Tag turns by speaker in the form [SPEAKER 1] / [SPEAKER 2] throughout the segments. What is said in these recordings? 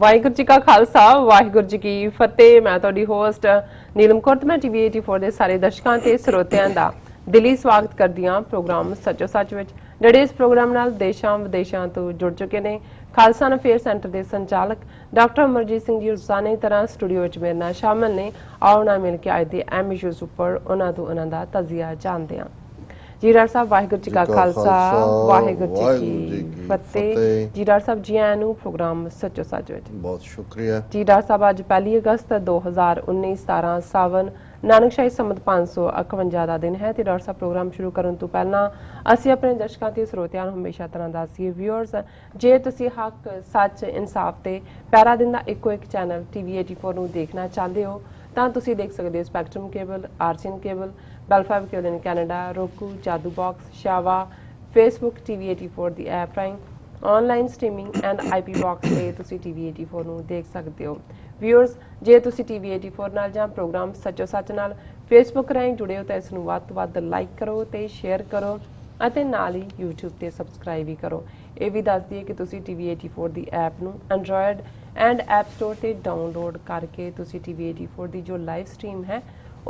[SPEAKER 1] ਵਾਹਿਗੁਰੂ ਜੀ ਕਾ ਖਾਲਸਾ ਵਾਹਿਗੁਰੂ ਜੀ ਕੀ ਫਤਿਹ। ਮੈਂ ਤੁਹਾਡੀ ਹੋਸਟ ਨੀਲਮ ਕੌਰ ਤੇ ਮੈਂ ਟੀਵੀ 84 ਦੇ ਸਾਰੇ ਦਰਸ਼ਕਾਂ ਤੇ ਸਰੋਤਿਆਂ ਦਾ ਦਿਲੀ ਸਵਾਗਤ ਕਰਦੀ ਹਾਂ ਪ੍ਰੋਗਰਾਮ ਸੱਚੋ ਸੱਚ ਵਿੱਚ। ਜਿਹੜੇ ਇਸ ਪ੍ਰੋਗਰਾਮ ਨਾਲ ਦੇਸ਼ਾਂ ਵਿਦੇਸ਼ਾਂ ਤੋਂ ਜੁੜ ਚੁੱਕੇ ਨੇ ਖਾਲਸਾ ਅਫੇਅਰ ਸੈਂਟਰ ਦੇ ਸੰਚਾਲਕ ਡਾਕਟਰ ਅਮਰਜੀਤ ਸਿੰਘ ਜੀ ਰੋਜ਼ਾਨਾ ਤਰ੍ਹਾਂ ਸਟੂਡੀਓ ਵਿੱਚ ਮੇਰੇ ਨਾਲ ਸ਼ਾਮਲ ਨੇ। ਆਓ ਨਾਲ ਮਿਲ ਕੇ ਅੱਜ ਦੇ ਅਹਿਮ ਇਸ਼ੂਜ਼ ਉੱਪਰ ਉਹਨਾਂ ਤੋਂ ਉਹਨਾਂ ਦਾ ਤਜ਼ੀਆ ਜਾਣਦੇ ਹਾਂ। जी डॉक्टर साहब वाहिगुरू जी का खालसा वाहिगुरू जी की फतेह। जी डॉक्टर साहब जी आया प्रोग्राम सचो सच विच
[SPEAKER 2] बहुत शुक्रिया
[SPEAKER 1] जी। डॉक्टर साहब अज 1 अगस्त 2019 17 सावन नानकशाही संमत 551 का दिन है। तो डॉक्टर साहब प्रोग्राम शुरू करने तो पहला असी अपने दर्शकों के ਸਰੋਤਿਆਂ ਨੂੰ हमेशा तरह दसीए व्यूअर्स जे तुसी हक सच इंसाफ ते पैरा दिन का इको एक चैनल TV 84 ਨੂੰ देखना चाहते हो ਤਾਂ ਤੁਸੀਂ ਦੇਖ ਸਕਦੇ ਹੋ spectrum cable, RCN cable, Bell Fibe cable in Canada, roku, Jadoo box, ਸ਼ਾਵਾ, ਫੇਸਬੁੱਕ TV 84 ਦੀ ਐਪ ਰਾਹੀਂ online streaming and IP box ਤੇ ਤੁਸੀਂ TV 84 ਨੂੰ ਦੇਖ ਸਕਦੇ ਹੋ। ਵਿਊਅਰਸ ਜੇ ਤੁਸੀਂ TV 84 ਨਾਲ ਜਾਂ ਪ੍ਰੋਗਰਾਮ ਸੱਚੋ ਸੱਚ ਨਾਲ ਫੇਸਬੁੱਕ ਰਾਹੀਂ ਜੁੜੇ ਹੋ ਤਾਂ ਇਸ ਨੂੰ ਵੱਧ ਤੋਂ ਵੱਧ ਲਾਈਕ ਕਰੋ ਤੇ ਸ਼ੇਅਰ ਕਰੋ ਅਤੇ ਨਾਲ ਹੀ YouTube ਤੇ ਸਬਸਕ੍ਰਾਈਬ ਵੀ ਕਰੋ। ਇਹ ਵੀ ਦੱਸ ਦਈਏ ਕਿ ਤੁਸੀਂ TV 84 ਦੀ ਐਪ ਨੂੰ ਐਂਡਰੋਇਡ एंड ऐप स्टोर से डाउनलोड करके तुसी TV 84 की जो लाइव स्ट्रीम है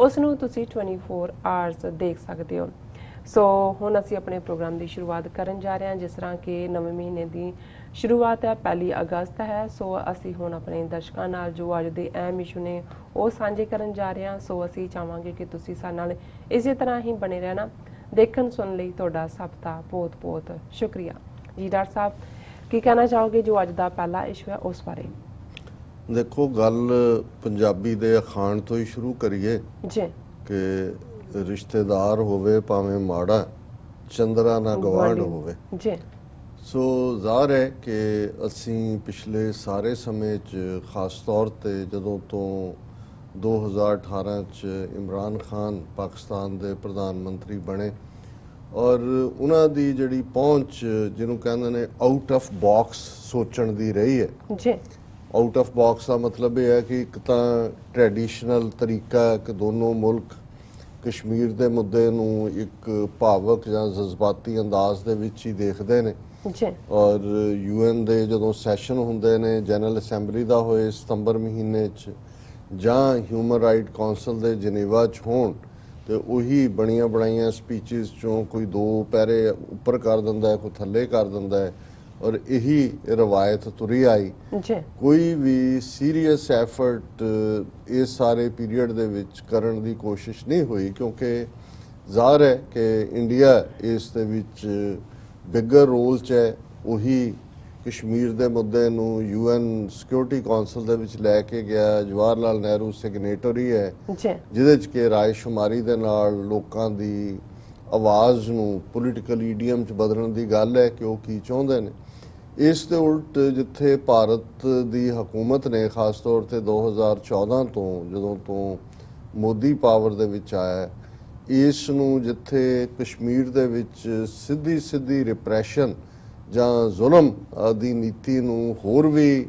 [SPEAKER 1] उसनू तुसी 24 आवर्स देख सकते हो। सो हुण असी अपने प्रोग्राम की शुरुआत करन जा रहे हैं जिस तरह कि नवे महीने की शुरुआत है 1 अगस्त है। सो असी हुण अपने दर्शकों नाल जो अज दे अहम इशू ने वो साझे करन जा रहे हैं। सो असी चाहांगे कि तुसी साडे नाल इसी तरह ही बने रहना। देखण सुन लई तुहाडा सब दा बहुत बहुत शुक्रिया जी। डॉक्टर साहब की कहना चाहोगे जो अज का पहला इशू है उस बारे?
[SPEAKER 2] देखो गल पंजाबी दे अखाण तो ही शुरू करिए
[SPEAKER 1] जी
[SPEAKER 2] कि रिश्तेदार होवे भावें माड़ा चंद्रा ना गवांढ होवे
[SPEAKER 1] जी।
[SPEAKER 2] सो ज़ाहिर है कि असी पिछले सारे समय च खास तौर ते जदों तो 2018 च इमरान खान पाकिस्तान दे प्रधानमंत्री बने और उन्हां दी जिहड़ी पहुंच जिन्हों कहंदे ने आउट ऑफ बॉक्स सोचण दी रही है
[SPEAKER 1] जी।
[SPEAKER 2] आउट ऑफ बॉक्स का मतलब यह है कि एक तो ट्रैडिशनल तरीका कि दोनों मुल्क कश्मीर के मुद्दे नूं एक भावक या जज्बाती अंदाज दे विच ही देखते हैं
[SPEAKER 1] जी।
[SPEAKER 2] और UN दे जदों सैशन हुंदे ने जनरल असैंबली दा होए सितंबर महीने च जां ह्यूमन राइट कौंसल दे जनेवा च होण तो उही बणिया बनाइया स्पीचिज चों कोई 2 पैरे उपर कर दिंदा है, कोई थल्ले कर दिंदा है और यही रवायत तुरी आई
[SPEAKER 1] जी।
[SPEAKER 2] कोई भी सीरीयस एफर्ट इस सारे पीरीयड दे विच करन दी कोशिश नहीं हुई क्योंकि ज़ाहिर है कि इंडिया इस दे विच बिगर रोल च है। उही कश्मीर दे मुद्दे नूं UN सिक्योरिटी कौंसल दे विच लैके गया। जवाहर लाल नेहरू सिग्नेटरी है जिहदे च कि रायशुमारी दे नाल लोकां दी आवाज़ नूं पोलीटिकल ईडीएम च बदलण दी गल है कि वो की चाहुंदे ने। इस दे उल्ट जिथे भारत दी हुकूमत ने खास तौर ते 2014 तो जदों तो मोदी पावर दे विच आया इस नूं जिथे कश्मीर दे विच सीधी सीधी रिप्रैशन ਜਾਂ ਜ਼ੁਲਮ ਦੀ ਨੀਤੀ ਨੂੰ ਹੋਰ ਵੀ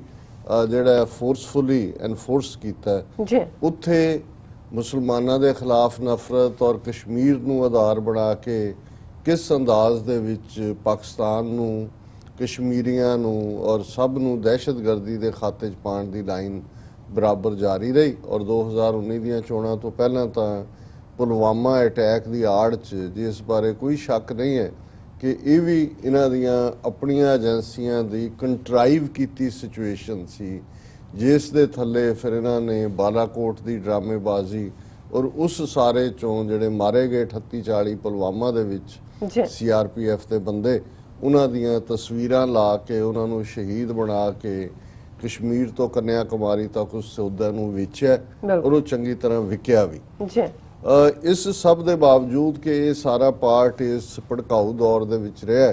[SPEAKER 2] ਜਿਹੜਾ ਫੋਰਸਫੁਲੀ ਐਨਫੋਰਸ ਕੀਤਾ
[SPEAKER 1] ਜੀ
[SPEAKER 2] ਉੱਥੇ ਮੁਸਲਮਾਨਾਂ ਦੇ ਖਿਲਾਫ ਨਫ਼ਰਤ ਔਰ ਕਸ਼ਮੀਰ ਨੂੰ ਆਧਾਰ ਬਣਾ ਕੇ ਕਿਸ ਅੰਦਾਜ਼ ਦੇ ਵਿੱਚ ਪਾਕਿਸਤਾਨ ਨੂੰ ਕਸ਼ਮੀਰੀਆਂ ਨੂੰ ਔਰ ਸਭ ਨੂੰ ਦਹਿਸ਼ਤਗਰਦੀ ਦੇ ਖਾਤੇ 'ਚ ਪਾਉਣ ਦੀ ਲਾਈਨ ਬਰਾਬਰ ਜਾਰੀ ਰਹੀ। ਔਰ 2019 ਦੀਆਂ ਚੋਣਾਂ ਤੋਂ ਪਹਿਲਾਂ ਤਾਂ ਪੁਲਵਾਮਾ ਅਟੈਕ ਦੀ ਆੜ 'ਚ ਜਿਸ ਬਾਰੇ ਕੋਈ ਸ਼ੱਕ ਨਹੀਂ ਹੈ कि ये भी इन्हां दियां अपनियां एजेंसियां दी कंट्राइव कीती सिचुएशन सी जिस दे थल्ले फिर इन्हां ने बालाकोट दी ड्रामेबाजी और उस सारे चों जिहड़े मारे गए 38-40 पुलवामा दे विच CRPF दे बंदे उन्हां दियां तस्वीरां ला के उन्हां नूं शहीद बना के कश्मीर तो कन्याकुमारी तक उस सौदे नूं वेचिया और वो चंगी तरह विकिया भी। इस सब के बावजूद कि ये सारा पार्ट इस भड़काऊ दौर दे विच रहा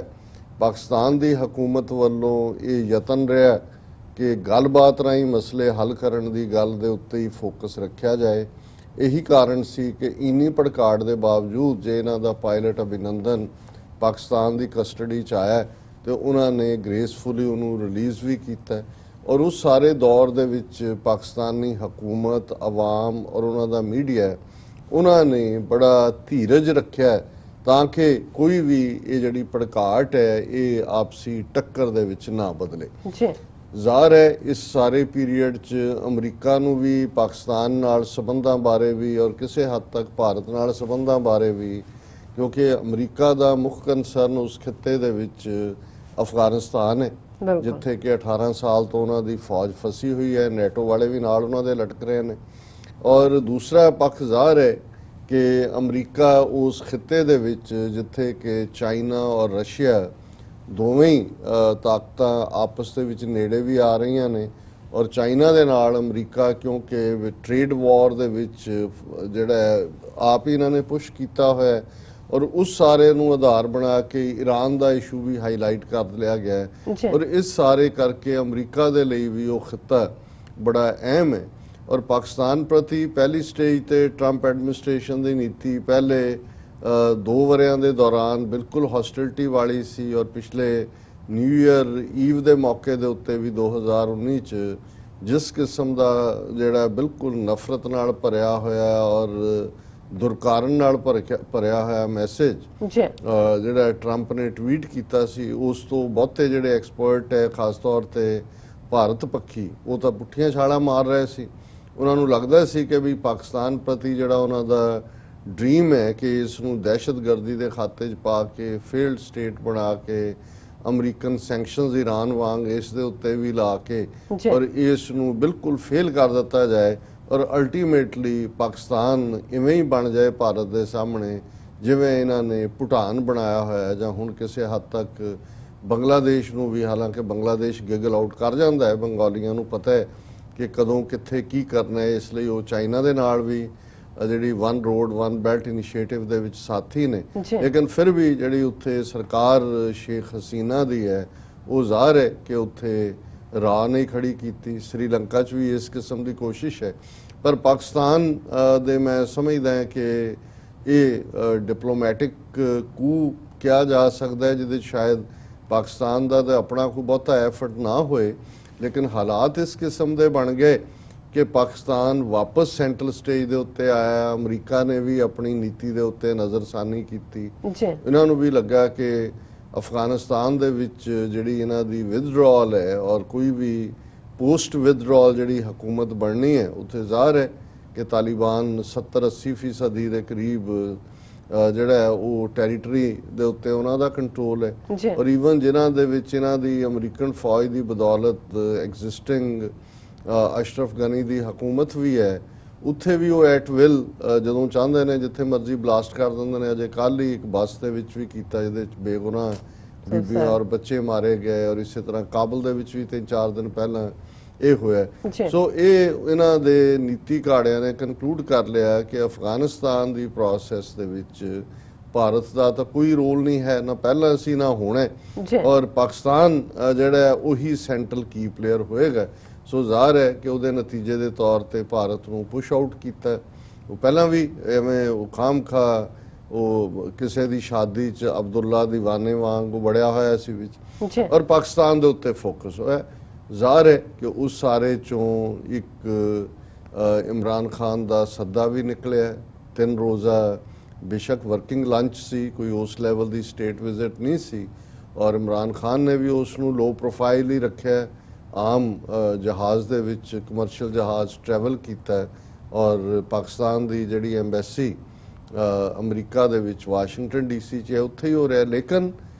[SPEAKER 2] पाकिस्तान की हुकूमत वालों ये यतन रहा कि गलबात राही मसले हल करने की गल दे उत्ते ही फोकस रखा जाए। यही कारण सी कि इन्नी भड़काड़ के बावजूद जे इन्हां दा पायलट अभिनंदन पाकिस्तान की कस्टडी च आया तो उन्होंने ग्रेसफुली उन्होंने रिलीज़ भी किया और उस सारे दौर दे विच पाकिस्तानी हुकूमत अवाम और उन्हां दा मीडिया उन्होंने बड़ा धीरज रखा ताकि कोई भी ये जिहड़ी भड़काहट है ये आपसी टक्कर दे विच ना बदले। ਜ਼ਾਹਰ ਹੈ ਇਸ ਸਾਰੇ ਪੀਰੀਅਡ 'ਚ ਅਮਰੀਕਾ ਨੂੰ ਵੀ ਪਾਕਿਸਤਾਨ ਨਾਲ ਸੰਬੰਧਾਂ ਬਾਰੇ ਵੀ ਔਰ ਕਿਸੇ ਹੱਦ ਤੱਕ ਭਾਰਤ ਨਾਲ ਸੰਬੰਧਾਂ ਬਾਰੇ ਵੀ, ਕਿਉਂਕਿ ਅਮਰੀਕਾ ਦਾ ਮੁੱਖ ਕੰਸਰਨ ਉਸ ਖਿੱਤੇ ਦੇ ਵਿੱਚ ਅਫਗਾਨਿਸਤਾਨ ਹੈ, ਜਿੱਥੇ ਕਿ 18 ਸਾਲ ਤੋਂ ਉਹਨਾਂ ਦੀ ਫੌਜ ਫਸੀ ਹੋਈ ਹੈ, ਨੈਟੋ ਵਾਲੇ ਵੀ ਨਾਲ ਉਹਨਾਂ ਦੇ ਲਟਕ ਰਹੇ ਨੇ। ਔਰ ਦੂਸਰਾ ਪੱਖ ਜ਼ਾਹਰ ਹੈ ਕਿ ਅਮਰੀਕਾ ਉਸ ਖਿੱਤੇ ਦੇ ਵਿੱਚ ਜਿੱਥੇ ਕਿ ਚਾਈਨਾ ਔਰ ਰਸ਼ੀਆ ਦੋਵੇਂ ਹੀ ਤਾਕਤਾਂ ਆਪਸ ਦੇ ਵਿੱਚ ਨੇੜੇ ਵੀ ਆ ਰਹੀਆਂ ਨੇ, ਔਰ ਚਾਈਨਾ ਦੇ ਨਾਲ ਅਮਰੀਕਾ ਕਿਉਂਕਿ ਟ੍ਰੇਡ ਵਾਰ ਦੇ ਵਿੱਚ ਜਿਹੜਾ ਆਪ ਹੀ ਇਹਨਾਂ ਨੇ ਪੁਸ਼ ਕੀਤਾ ਹੋਇਆ, ਔਰ ਉਸ ਸਾਰੇ ਨੂੰ ਆਧਾਰ ਬਣਾ ਕੇ ਈਰਾਨ ਦਾ ਇਸ਼ੂ ਵੀ ਹਾਈਲਾਈਟ ਕਰ ਲਿਆ ਗਿਆ ਹੈ। ਔਰ ਇਸ ਸਾਰੇ ਕਰਕੇ ਅਮਰੀਕਾ ਦੇ ਲਈ ਵੀ ਉਹ ਖਿੱਤਾ ਬੜਾ ਅਹਿਮ ਹੈ। ਔਰ ਪਾਕਿਸਤਾਨ ਪ੍ਰਤੀ ਪਹਿਲੀ ਸਟੇਜ ਤੇ ਟਰੰਪ ਐਡਮਿਨਿਸਟ੍ਰੇਸ਼ਨ ਦੀ ਨੀਤੀ ਪਹਿਲੇ 2 ਵਰਿਆਂ ਦੇ ਦੌਰਾਨ ਬਿਲਕੁਲ ਹੌਸਟਿਲਿਟੀ ਵਾਲੀ ਸੀ, ਔਰ ਪਿਛਲੇ ਨਿਊ ਈਅਰ ਈਵ ਦੇ ਮੌਕੇ ਦੇ ਉੱਤੇ ਵੀ 2019 ਚ ਜਿਸ ਕਿਸਮ ਦਾ ਜਿਹੜਾ ਬਿਲਕੁਲ ਨਫ਼ਰਤ ਨਾਲ ਭਰਿਆ ਹੋਇਆ ਔਰ ਦੁਰਕਾਰਨ ਨਾਲ ਭਰਿਆ ਹੋਇਆ ਮੈਸੇਜ ਜਿਹੜਾ ਟਰੰਪ ਨੇ ਟਵੀਟ ਕੀਤਾ ਸੀ, ਉਸ ਤੋਂ ਬਹੁਤੇ ਜਿਹੜੇ ਐਕਸਪਰਟ ਹੈ ਖਾਸ ਤੌਰ ਤੇ ਭਾਰਤ ਪੱਖੀ, ਉਹ ਤਾਂ ਪੁੱਠੀਆਂ ਛਾਲਾਂ ਮਾਰ ਰਹੇ ਸੀ। ਉਹਨਾਂ ਨੂੰ ਲੱਗਦਾ ਸੀ ਕਿ ਵੀ ਪਾਕਿਸਤਾਨ ਪ੍ਰਤੀ ਜਿਹੜਾ ਉਹਨਾਂ ਦਾ ਡ੍ਰੀਮ ਹੈ ਕਿ ਇਸ ਨੂੰ ਦਹਿਸ਼ਤਗਰਦੀ ਦੇ ਖਾਤੇ 'ਚ ਪਾ ਕੇ ਫੇਲਡ ਸਟੇਟ ਬਣਾ ਕੇ ਅਮਰੀਕਨ ਸੈਂਕਸ਼ਨਸ ਈਰਾਨ ਵਾਂਗ ਇਸ ਦੇ ਉੱਤੇ ਵੀ ਲਾ ਕੇ ਔਰ ਇਸ ਨੂੰ ਬਿਲਕੁਲ ਫੇਲ ਕਰ ਦਿੱਤਾ ਜਾਏ, ਔਰ ਅਲਟੀਮੇਟਲੀ ਪਾਕਿਸਤਾਨ ਇਵੇਂ ਹੀ ਬਣ ਜਾਏ ਭਾਰਤ ਦੇ ਸਾਹਮਣੇ ਜਿਵੇਂ ਇਹਨਾਂ ਨੇ ਭੂਟਾਨ ਬਣਾਇਆ ਹੋਇਆ, ਜਾਂ ਹੁਣ ਕਿਸੇ ਹੱਦ ਤੱਕ ਬੰਗਲਾਦੇਸ਼ ਨੂੰ ਵੀ, ਹਾਲਾਂਕਿ ਬੰਗਲਾਦੇਸ਼ ਗਿਗਲ ਆਊਟ ਕਰ ਜਾਂਦਾ ਹੈ, ਬੰਗਾਲੀਆਂ ਨੂੰ ਪਤਾ ਹੈ ਕਿ ਕਦੋਂ ਕਿੱਥੇ ਕੀ ਕਰਨਾ ਹੈ, ਇਸ ਲਈ ਉਹ ਚਾਈਨਾ ਦੇ ਨਾਲ ਵੀ ਜਿਹੜੀ one road one belt initiative ਦੇ ਵਿੱਚ ਸਾਥੀ ਨੇ। ਲੇਕਿਨ ਫਿਰ ਵੀ ਜਿਹੜੀ ਉੱਥੇ ਸਰਕਾਰ ਸ਼ੇਖ ਹਸੀਨਾ ਦੀ ਹੈ, ਉਹ ਜ਼ਾਹਰ ਹੈ ਕਿ ਉੱਥੇ ਰਾਹ ਨਹੀਂ ਖੜੀ ਕੀਤੀ। ਸ੍ਰੀਲੰਕਾ 'ਚ ਵੀ ਇਸ ਕਿਸਮ ਦੀ ਕੋਸ਼ਿਸ਼ ਹੈ, ਪਰ ਪਾਕਿਸਤਾਨ ਦੇ ਮੈਂ ਸਮਝਦਾ ਹਾਂ ਕਿ ਇਹ ਡਿਪਲੋਮੈਟਿਕ ਕੂ ਕਿਹਾ ਜਾ ਸਕਦਾ ਹੈ, ਜਿਹਦੇ ਸ਼ਾਇਦ ਪਾਕਿਸਤਾਨ ਦਾ ਤਾਂ ਆਪਣਾ ਕੋਈ ਬਹੁਤਾ ਐਫਰਟ ਨਾ ਹੋਏ, ਲੇਕਿਨ ਹਾਲਾਤ ਇਸ ਕਿਸਮ ਦੇ ਬਣ ਗਏ ਕਿ ਪਾਕਿਸਤਾਨ ਵਾਪਸ ਸੈਂਟਰਲ ਸਟੇਜ ਦੇ ਉੱਤੇ ਆਇਆ। ਅਮਰੀਕਾ ਨੇ ਵੀ ਆਪਣੀ ਨੀਤੀ ਦੇ ਉੱਤੇ ਨਜ਼ਰਸਾਨੀ ਕੀਤੀ। ਇਹਨਾਂ ਨੂੰ ਵੀ ਲੱਗਾ ਕਿ ਅਫਗਾਨਿਸਤਾਨ ਦੇ ਵਿੱਚ ਜਿਹੜੀ ਇਹਨਾਂ ਦੀ ਵਿਦਡਰਾਅਲ ਹੈ ਔਰ ਕੋਈ ਵੀ ਪੋਸਟ ਵਿਦਡਰਾਅਲ ਜਿਹੜੀ ਹਕੂਮਤ ਬਣਨੀ ਹੈ, ਉੱਥੇ ਜ਼ਾਹਰ ਹੈ ਕਿ ਤਾਲਿਬਾਨ 70-80% ਦੇ ਕਰੀਬ ਜਿਹੜਾ ਉਹ ਟੈਰੀਟਰੀ ਦੇ ਉੱਤੇ ਉਹਨਾਂ ਦਾ ਕੰਟਰੋਲ ਹੈ। ਔਰ ਈਵਨ ਜਿਨ੍ਹਾਂ ਦੇ ਵਿੱਚ ਇਹਨਾਂ ਦੀ ਅਮਰੀਕਨ ਫੌਜ ਦੀ ਬਦੌਲਤ ਐਗਜ਼ਿਸਟਿੰਗ ਅਸ਼ਰਫ ਗਨੀ ਦੀ ਹਕੂਮਤ ਵੀ ਹੈ, ਉੱਥੇ ਵੀ ਉਹ ਐਟ ਵਿਲ ਜਦੋਂ ਚਾਹੁੰਦੇ ਨੇ ਜਿੱਥੇ ਮਰਜ਼ੀ ਬਲਾਸਟ ਕਰ ਦਿੰਦੇ ਨੇ। ਅਜੇ ਕੱਲ੍ਹ ਹੀ ਇੱਕ ਬੱਸ ਦੇ ਵਿੱਚ ਵੀ ਕੀਤਾ ਜਿਹਦੇ ਵਿੱਚ ਬੇਗੁਨਾਹ ਬੀਬੀਆਂ ਔਰ ਬੱਚੇ ਮਾਰੇ ਗਏ, ਔਰ ਇਸੇ ਤਰ੍ਹਾਂ ਕਾਬਲ ਦੇ ਵਿੱਚ ਵੀ 3-4 ਦਿਨ ਪਹਿਲਾਂ ਇਹ ਹੋਇਆ। ਸੋ ਇਹਨਾਂ ਦੇ ਨੀਤੀ ਘਾੜਿਆਂ ਨੇ ਕਨਕਲੂਡ ਕਰ ਲਿਆ ਕਿ ਅਫਗਾਨਿਸਤਾਨ ਦੀ ਪ੍ਰੋਸੈਸ ਦੇ ਵਿੱਚ ਭਾਰਤ ਦਾ ਤਾਂ ਕੋਈ ਰੋਲ ਨਹੀਂ ਹੈ, ਨਾ ਪਹਿਲਾਂ ਸੀ ਨਾ ਹੁਣ ਹੈ, ਔਰ ਪਾਕਿਸਤਾਨ ਜਿਹੜਾ ਉਹੀ ਸੈਂਟਰਲ ਕੀ ਪਲੇਅਰ ਹੋਏਗਾ। ਸੋ ਜ਼ਾਹਰ ਹੈ ਕਿ ਉਹਦੇ ਨਤੀਜੇ ਦੇ ਤੌਰ ਤੇ ਭਾਰਤ ਨੂੰ ਪੁਸ਼ ਆਊਟ ਕੀਤਾ। ਉਹ ਪਹਿਲਾਂ ਵੀ ਐਵੇਂ ਉਹ ਖਾਮਖਾ ਉਹ ਕਿਸੇ ਦੀ ਸ਼ਾਦੀ 'ਚ ਅਬਦੁੱਲਾ ਦੀਵਾਨੇ ਵਾਂਗ ਉਹ ਬੜਿਆ ਹੋਇਆ ਸੀ ਵਿੱਚ, ਔਰ ਪਾਕਿਸਤਾਨ ਦੇ ਉੱਤੇ ਫੋਕਸ ਹੋਇਆ। ਜ਼ਾਹਰ ਹੈ ਕਿ ਉਸ ਸਾਰੇ ਚੋਂ ਇੱਕ ਇਮਰਾਨ ਖਾਨ ਦਾ ਸੱਦਾ ਵੀ ਨਿਕਲਿਆ। 3 ਰੋਜ਼ਾ ਬੇਸ਼ੱਕ ਵਰਕਿੰਗ ਲੰਚ ਸੀ, ਕੋਈ ਉਸ ਲੈਵਲ ਦੀ ਸਟੇਟ ਵਿਜ਼ਿਟ ਨਹੀਂ ਸੀ, ਔਰ ਇਮਰਾਨ ਖਾਨ ਨੇ ਵੀ ਉਸ ਨੂੰ ਲੋ ਪ੍ਰੋਫਾਈਲ ਹੀ ਰੱਖਿਆ। ਆਮ ਜਹਾਜ਼ ਦੇ ਵਿੱਚ ਕਮਰਸ਼ੀਅਲ ਜਹਾਜ਼ ਟਰੈਵਲ ਕੀਤਾ, ਔਰ ਪਾਕਿਸਤਾਨ ਦੀ ਜਿਹੜੀ ਐਮਬੈਸੀ ਅਮਰੀਕਾ ਦੇ ਵਿੱਚ ਵਾਸ਼ਿੰਗਟਨ DC 'ਚ ਹੈ, ਉੱਥੇ ਹੀ ਹੋ ਰਿਹਾ। ਲੇਕਿਨ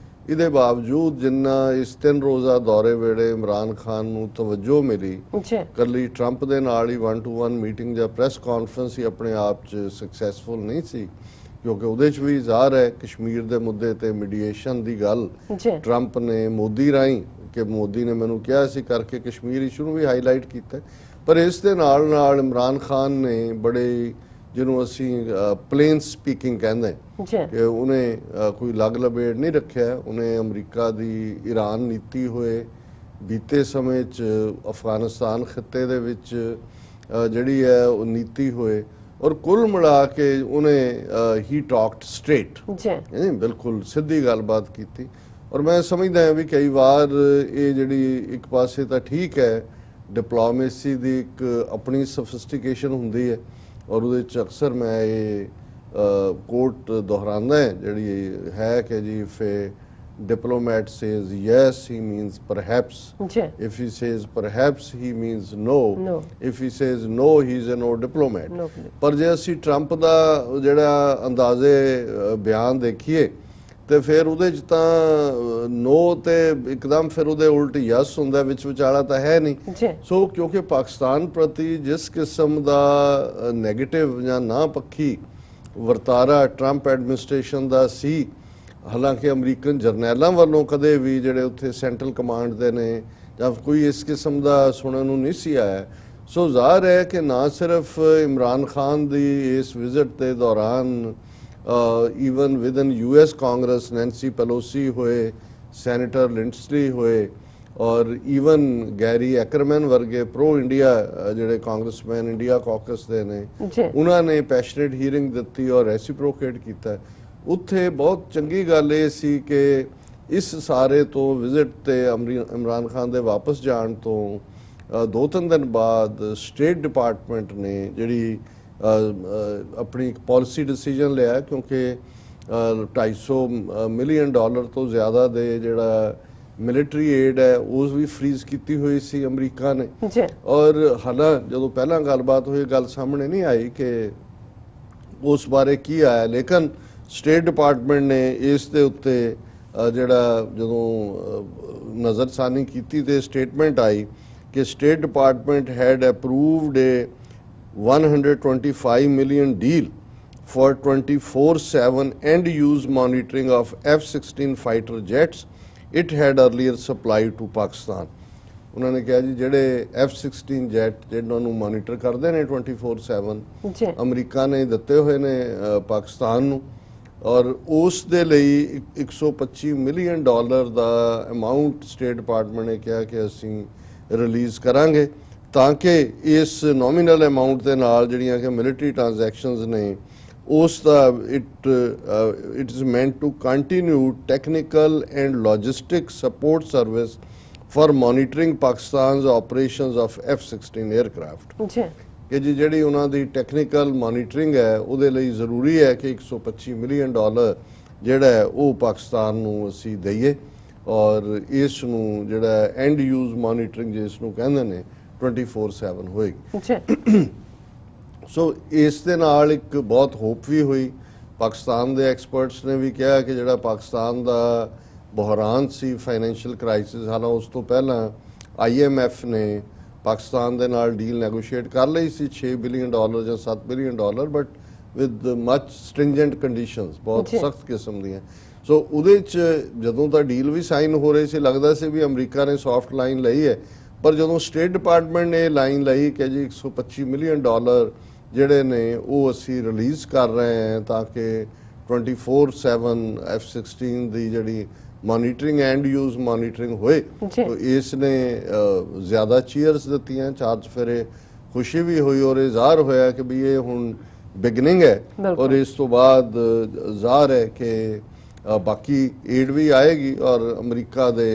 [SPEAKER 2] ਇਹਦੇ ਬਾਵਜੂਦ ਜਿੰਨਾ ਇਸ 3 ਰੋਜ਼ਾ ਦੌਰੇ ਵੇਲੇ ਇਮਰਾਨ ਖਾਨ ਨੂੰ ਤਵੱਜੋ ਮਿਲੀ, ਕੱਲੀ ਟਰੰਪ ਦੇ ਨਾਲ ਹੀ 1-to-1 ਮੀਟਿੰਗ ਜਾਂ ਪ੍ਰੈਸ ਕਾਨਫਰੰਸ ਹੀ ਆਪਣੇ ਆਪ 'ਚ ਸਕਸੈਸਫੁਲ ਨਹੀਂ ਸੀ, ਕਿਉਂਕਿ ਉਹਦੇ 'ਚ ਵੀ ਜ਼ਾਹਰ ਹੈ ਕਸ਼ਮੀਰ ਦੇ ਮੁੱਦੇ ਤੇ ਮੀਡੀਏਸ਼ਨ ਦੀ ਗੱਲ ਟਰੰਪ ਨੇ ਮੋਦੀ ਰਾਹੀਂ, ਕਿ ਮੋਦੀ ਨੇ ਮੈਨੂੰ ਕਿਹਾ ਸੀ ਕਰਕੇ ਕਸ਼ਮੀਰ ਇਸ਼ੂ ਨੂੰ ਵੀ ਹਾਈਲਾਈਟ ਕੀਤਾ। ਪਰ ਇਸ ਦੇ ਨਾਲ ਨਾਲ ਇਮਰਾਨ ਖਾਨ ਨੇ ਬੜੇ, ਜਿਹਨੂੰ ਅਸੀਂ ਪਲੇਨ ਸਪੀਕਿੰਗ ਕਹਿੰਦੇ, ਕਿ ਉਹਨੇ ਕੋਈ ਲਗ ਲਬੇੜ ਨਹੀਂ ਰੱਖਿਆ। ਉਹਨੇ ਅਮਰੀਕਾ ਦੀ ਈਰਾਨ ਨੀਤੀ ਹੋਏ, ਬੀਤੇ ਸਮੇਂ 'ਚ ਅਫਗਾਨਿਸਤਾਨ ਖਿੱਤੇ ਦੇ ਵਿੱਚ ਜਿਹੜੀ ਹੈ ਉਹ ਨੀਤੀ ਹੋਏ, ਔਰ ਕੁੱਲ ਮਿਲਾ ਕੇ ਉਹਨੇ ਹੀ ਟਾਕਡ ਸਟ੍ਰੇਟ, ਬਿਲਕੁਲ ਸਿੱਧੀ ਗੱਲਬਾਤ ਕੀਤੀ। ਔਰ ਮੈਂ ਸਮਝਦਾ ਹਾਂ ਵੀ ਕਈ ਵਾਰ ਇਹ ਜਿਹੜੀ ਇੱਕ ਪਾਸੇ ਤਾਂ ਠੀਕ ਹੈ, ਡਿਪਲੋਮੇਸੀ ਦੀ ਇੱਕ ਆਪਣੀ ਸਫਿਸਟੀਕੇਸ਼ਨ ਹੁੰਦੀ ਹੈ, ਔਰ ਉਹਦੇ 'ਚ ਅਕਸਰ ਮੈਂ ਇਹ ਕੋਟ ਦੁਹਰਾਉਂਦਾ ਜਿਹੜੀ ਹੈ ਕਿ ਜੀ if A diplomat says yes, he means perhaps.
[SPEAKER 1] ਜੀ
[SPEAKER 2] If he says perhaps, he means no.
[SPEAKER 1] No.
[SPEAKER 2] If he says no, he's a no diplomat.
[SPEAKER 1] No.
[SPEAKER 2] ਪਰ ਜੇ ਅਸੀਂ ਟਰੰਪ ਦਾ ਜਿਹੜਾ ਅੰਦਾਜ਼ੇ ਬਿਆਨ ਦੇਖੀਏ ਤੇ ਫਿਰ ਉਹਦੇ ਚ ਤਾਂ ਨੋ ਤੇ ਇੱਕਦਮ ਫਿਰ ਉਹਦੇ ਉਲਟ ਯਸ ਹੁੰਦਾ, ਵਿੱਚ ਵਿਚਾਲਾ ਤਾਂ ਹੈ ਨਹੀਂ।
[SPEAKER 1] ਜੀ
[SPEAKER 2] ਸੋ ਕਿਉਂਕਿ ਪਾਕਿਸਤਾਨ ਪ੍ਰਤੀ ਜਿਸ ਕਿਸਮ ਦਾ ਨੈਗੇਟਿਵ ਜਾਂ ਨਾ ਪੱਖੀ ਵਰਤਾਰਾ ਟਰੰਪ ਐਡਮਿਨਿਸਟ੍ਰੇਸ਼ਨ ਦਾ ਸੀ, ਹਾਲਾਂਕਿ ਅਮਰੀਕਨ ਜਰਨੈਲਾਂ ਵੱਲੋਂ ਕਦੇ ਵੀ ਜਿਹੜੇ ਉੱਥੇ ਸੈਂਟਰਲ ਕਮਾਂਡ ਦੇ ਨੇ ਜਾਂ ਕੋਈ ਇਸ ਕਿਸਮ ਦਾ ਸੁਣਨ ਨੂੰ ਨਹੀਂ ਸੀ ਆਇਆ। ਸੋ ਜ਼ਾਹਰ ਹੈ ਕਿ ਨਾ ਸਿਰਫ ਇਮਰਾਨ ਖਾਨ ਦੀ ਇਸ ਵਿਜ਼ਿਟ ਦੇ ਦੌਰਾਨ even within US Congress Nancy Pelosi ਹੋਏ, ਸੈਨੇਟਰ ਲਿੰਡਸਲੀ ਹੋਏ ਔਰ ਈਵਨ ਗੈਰੀ ਐਕਰਮੈਨ ਵਰਗੇ ਪ੍ਰੋ ਇੰਡੀਆ ਜਿਹੜੇ ਕਾਂਗਰਸਮੈਨ ਇੰਡੀਆ ਕਾਕਸ ਦੇ ਨੇ,
[SPEAKER 1] ਜੀ
[SPEAKER 2] ਉਹਨਾਂ ਨੇ ਪੈਸ਼ਨੇਟ ਹੀਅਰਿੰਗ ਦਿੱਤੀ ਔਰ ਰੈਸੀਪ੍ਰੋਕੇਟ ਕੀਤਾ। ਉੱਥੇ ਬਹੁਤ ਚੰਗੀ ਗੱਲ ਇਹ ਸੀ ਕਿ ਇਸ ਸਾਰੇ ਤੋਂ ਵਿਜ਼ਿਟ ਤੇ ਇਮਰਾਨ ਖਾਨ ਦੇ ਵਾਪਸ ਜਾਣ ਤੋਂ 2-3 ਦਿਨ ਬਾਅਦ ਸਟੇਟ ਡਿਪਾਰਟਮੈਂਟ ਨੇ ਜਿਹੜੀ ਆਪਣੀ ਇੱਕ ਪਾਲਿਸੀ ਡਿਸੀਜਨ ਲਿਆ, ਕਿਉਂਕਿ $250 ਮਿਲੀਅਨ ਤੋਂ ਜ਼ਿਆਦਾ ਦੇ ਜਿਹੜਾ ਮਿਲਟਰੀ ਏਡ ਹੈ ਉਸ ਵੀ ਫ੍ਰੀਜ਼ ਕੀਤੀ ਹੋਈ ਸੀ ਅਮਰੀਕਾ ਨੇ।
[SPEAKER 1] ਜੀ
[SPEAKER 2] ਔਰ ਹਾਲਾਂ ਜਦੋਂ ਪਹਿਲਾਂ ਗੱਲਬਾਤ ਹੋਈ, ਗੱਲ ਸਾਹਮਣੇ ਨਹੀਂ ਆਈ ਕਿ ਉਸ ਬਾਰੇ ਕੀ ਆਇਆ, ਲੇਕਿਨ ਸਟੇਟ ਡਿਪਾਰਟਮੈਂਟ ਨੇ ਇਸ ਦੇ ਉੱਤੇ ਜਿਹੜਾ ਜਦੋਂ ਨਜ਼ਰਸਾਨੀ ਕੀਤੀ ਤੇ ਸਟੇਟਮੈਂਟ ਆਈ ਕਿ state department head approved A $125 million deal for 24/7 end-use monitoring of F-16 fighter jets it had earlier supplied to Pakistan. ਉਹਨਾਂ ਨੇ ਕਿਹਾ ਜੀ ਜਿਹੜੇ F-16 ਜੈਟ ਜਿਹਨਾਂ ਨੂੰ ਮੋਨੀਟਰ ਕਰਦੇ ਨੇ 24/7
[SPEAKER 1] ਜੀ
[SPEAKER 2] ਅਮਰੀਕਾ ਨੇ ਦਿੱਤੇ ਹੋਏ ਨੇ ਪਾਕਿਸਤਾਨ ਨੂੰ, ਔਰ ਉਸ ਦੇ ਲਈ $125 ਮਿਲੀਅਨ ਦਾ ਅਮਾਉਂਟ ਸਟੇਟ ਡਿਪਾਰਟਮੈਂਟ ਨੇ ਕਿਹਾ ਕਿ ਅਸੀਂ ਰਿਲੀਜ਼ ਕਰਾਂਗੇ, ਤਾਂ ਕਿ ਇਸ ਨੋਮੀਨਲ ਅਮਾਉਂਟ ਦੇ ਨਾਲ ਜਿਹੜੀਆਂ ਕਿ ਮਿਲਟਰੀ ਟ੍ਰਾਂਜੈਕਸ਼ਨਸ ਨੇ ਉਸ ਦਾ it is meant to continue technical and logistic support service for monitoring Pakistan's operations of F-16 aircraft.
[SPEAKER 1] ਜੀ
[SPEAKER 2] ਕਿ ਜੀ ਜਿਹੜੀ ਉਹਨਾਂ ਦੀ ਟੈਕਨੀਕਲ ਮੋਨੀਟਰਿੰਗ ਹੈ ਉਹਦੇ ਲਈ ਜ਼ਰੂਰੀ ਹੈ ਕਿ $125 ਮਿਲੀਅਨ ਜਿਹੜਾ ਹੈ ਉਹ ਪਾਕਿਸਤਾਨ ਨੂੰ ਅਸੀਂ ਦਈਏ, ਔਰ ਇਸ ਨੂੰ ਜਿਹੜਾ ਐਂਡ ਯੂਜ਼ ਮੋਨੀਟਰਿੰਗ ਜਿਸ ਨੂੰ ਕਹਿੰਦੇ ਨੇ 24/7 ਹੋਏਗੀ।
[SPEAKER 1] ਜੀ
[SPEAKER 2] ਸੋ ਇਸ ਦੇ ਨਾਲ ਇੱਕ ਬਹੁਤ ਹੋਪ ਵੀ ਹੋਈ। ਪਾਕਿਸਤਾਨ ਦੇ ਐਕਸਪਰਟਸ ਨੇ ਵੀ ਕਿਹਾ ਕਿ ਜਿਹੜਾ ਪਾਕਿਸਤਾਨ ਦਾ ਬੁਹਰਾਨ ਸੀ ਫਾਈਨੈਂਸ਼ੀਅਲ ਕ੍ਰਾਈਸਿਸ, ਹਾਲਾਂਕਿ ਉਸ ਤੋਂ ਪਹਿਲਾਂ IMF ਨੇ ਪਾਕਿਸਤਾਨ ਦੇ ਨਾਲ ਡੀਲ ਨੈਗੋਸ਼ੀਏਟ ਕਰ ਲਈ ਸੀ $6 ਬਿਲੀਅਨ ਜਾਂ $7 billion, but with much stringent conditions, ਬਹੁਤ ਸਖਤ ਕਿਸਮ ਦੀਆਂ। ਸੋ ਉਹਦੇ 'ਚ ਜਦੋਂ ਤਾਂ ਡੀਲ ਵੀ ਸਾਈਨ ਹੋ ਰਹੀ ਸੀ ਲੱਗਦਾ ਸੀ ਵੀ ਅਮਰੀਕਾ ਨੇ ਸੌਫਟ ਲਾਈਨ ਲਈ ਹੈ, ਪਰ ਜਦੋਂ ਸਟੇਟ ਡਿਪਾਰਟਮੈਂਟ ਨੇ ਲਾਈਨ ਲਈ ਕਿ ਜੀ $125 ਮਿਲੀਅਨ ਜਿਹੜੇ ਨੇ ਉਹ ਅਸੀਂ ਰਿਲੀਜ਼ ਕਰ ਰਹੇ ਹਾਂ ਤਾਂ ਕਿ 24/7 F-16 ਦੀ ਜਿਹੜੀ ਮੋਨੀਟਰਿੰਗ ਐਂਡ ਯੂਜ਼ ਮੋਨੀਟਰਿੰਗ ਹੋਏ। तो इसने ज़्यादा चीयर्स दी, चार चफेरे खुशी भी हुई और इजहार होया कि भी ये हुण बिगनिंग है और इस तो बाद ज़ाहिर है कि बाकी एड भी आएगी और अमरीका दे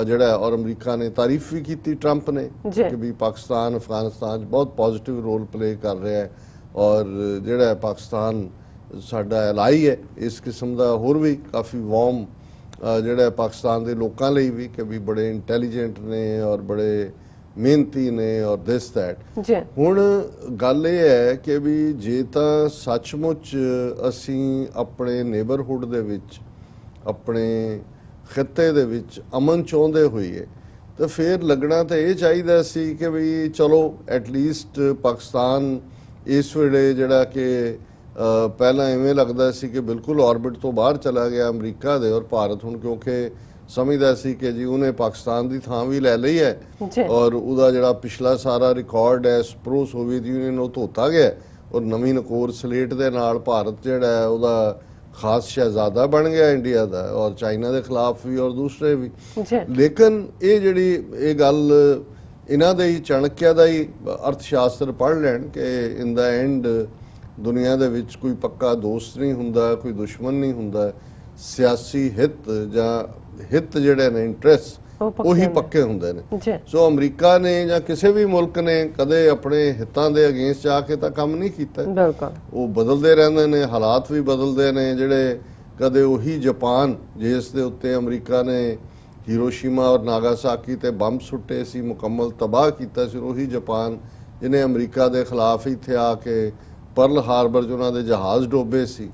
[SPEAKER 2] जड़ा और अमरीका ने तारीफ भी की ट्रंप ने कि भी पाकिस्तान अफगानिस्तान बहुत पॉजिटिव रोल प्ले कर रहा है और जड़ा पाकिस्तान साडा एलाई है इस किस्म का होर भी काफ़ी वार्म ਜਿਹੜਾ ਪਾਕਿਸਤਾਨ ਦੇ ਲੋਕਾਂ ਲਈ ਵੀ ਕਿ ਵੀ ਬੜੇ ਇੰਟੈਲੀਜੈਂਟ ਨੇ ਔਰ ਬੜੇ ਮਿਹਨਤੀ ਨੇ ਔਰ ਦਿਸ ਦੈਟ। ਹੁਣ ਗੱਲ ਇਹ ਹੈ ਕਿ ਵੀ ਜੇ ਤਾਂ ਸੱਚਮੁੱਚ ਅਸੀਂ ਆਪਣੇ ਨੇਬਰਹੁੱਡ ਦੇ ਵਿੱਚ ਆਪਣੇ ਖਿੱਤੇ ਦੇ ਵਿੱਚ ਅਮਨ ਚਾਹੁੰਦੇ ਹੋਈਏ ਤਾਂ ਫਿਰ ਲੱਗਣਾ ਤਾਂ ਇਹ ਚਾਹੀਦਾ ਸੀ ਕਿ ਵੀ ਚਲੋ ਐਟਲੀਸਟ ਪਾਕਿਸਤਾਨ ਇਸ ਵੇਲੇ ਜਿਹੜਾ ਕਿ ਪਹਿਲਾਂ ਐਵੇਂ ਲੱਗਦਾ ਸੀ ਕਿ ਬਿਲਕੁਲ ਆਰਬਿਟ ਤੋਂ ਬਾਹਰ ਚਲਾ ਗਿਆ ਅਮਰੀਕਾ ਦੇ, ਔਰ ਭਾਰਤ ਹੁਣ ਕਿਉਂਕਿ ਸਮਝਦਾ ਸੀ ਕਿ ਜੀ ਉਹਨੇ ਪਾਕਿਸਤਾਨ ਦੀ ਥਾਂ ਵੀ ਲੈ ਲਈ ਹੈ ਔਰ ਉਹਦਾ ਜਿਹੜਾ ਪਿਛਲਾ ਸਾਰਾ ਰਿਕਾਰਡ ਹੈ ਪ੍ਰੋ ਸੋਵੀਅਤ ਯੂਨੀਅਨ ਉਹ ਧੋਤਾ ਗਿਆ ਔਰ ਨਵੀਂ ਨਕੋਰ ਸਲੇਟ ਦੇ ਨਾਲ ਭਾਰਤ ਜਿਹੜਾ ਹੈ ਉਹਦਾ ਖਾਸ ਸ਼ਹਿਜ਼ਾਦਾ ਬਣ ਗਿਆ ਇੰਡੀਆ ਦਾ ਔਰ ਚਾਈਨਾ ਦੇ ਖਿਲਾਫ ਵੀ ਔਰ ਦੂਸਰੇ ਵੀ। ਲੇਕਿਨ ਇਹ ਜਿਹੜੀ ਇਹ ਗੱਲ ਇਹਨਾਂ ਦੇ ਹੀ ਚਾਣਕਿਆ ਦਾ ਹੀ ਅਰਥ ਸ਼ਾਸਤਰ ਪੜ੍ਹ ਲੈਣ ਕਿ ਇਨ ਦਾ ਐਂਡ ਦੁਨੀਆ ਦੇ ਵਿੱਚ ਕੋਈ ਪੱਕਾ ਦੋਸਤ ਨਹੀਂ ਹੁੰਦਾ, ਕੋਈ ਦੁਸ਼ਮਣ ਨਹੀਂ ਹੁੰਦਾ, ਸਿਆਸੀ ਹਿੱਤ ਜਾਂ ਹਿੱਤ ਜਿਹੜੇ ਨੇ ਇੰਟਰਸਟ ਉਹੀ ਪੱਕੇ ਹੁੰਦੇ ਨੇ। ਸੋ ਅਮਰੀਕਾ ਨੇ ਜਾਂ ਕਿਸੇ ਵੀ ਮੁਲਕ ਨੇ ਕਦੇ ਆਪਣੇ ਹਿੱਤਾਂ ਦੇ ਅਗੇਂਸਟ ਜਾ ਕੇ ਤਾਂ ਕੰਮ ਨਹੀਂ ਕੀਤਾ, ਉਹ ਬਦਲਦੇ ਰਹਿੰਦੇ ਨੇ, ਹਾਲਾਤ ਵੀ ਬਦਲਦੇ ਨੇ, ਜਿਹੜੇ ਕਦੇ ਉਹੀ ਜਾਪਾਨ ਜਿਸ ਦੇ ਉੱਤੇ ਅਮਰੀਕਾ ਨੇ ਹੀਰੋਸ਼ੀਮਾ ਔਰ ਨਾਗਾਸਾਕੀ ਤੇ ਬੰਬ ਸੁੱਟੇ ਸੀ, ਮੁਕੰਮਲ ਤਬਾਹ ਕੀਤਾ ਸੀ, ਉਹੀ ਜਾਪਾਨ ਜਿਹਨੇ ਅਮਰੀਕਾ ਦੇ ਖਿਲਾਫ ਇੱਥੇ ਆ ਕੇ ਪਰਲ ਹਾਰਬਰ 'ਚ ਉਹਨਾਂ ਦੇ ਜਹਾਜ਼ ਡੋਬੇ ਸੀ,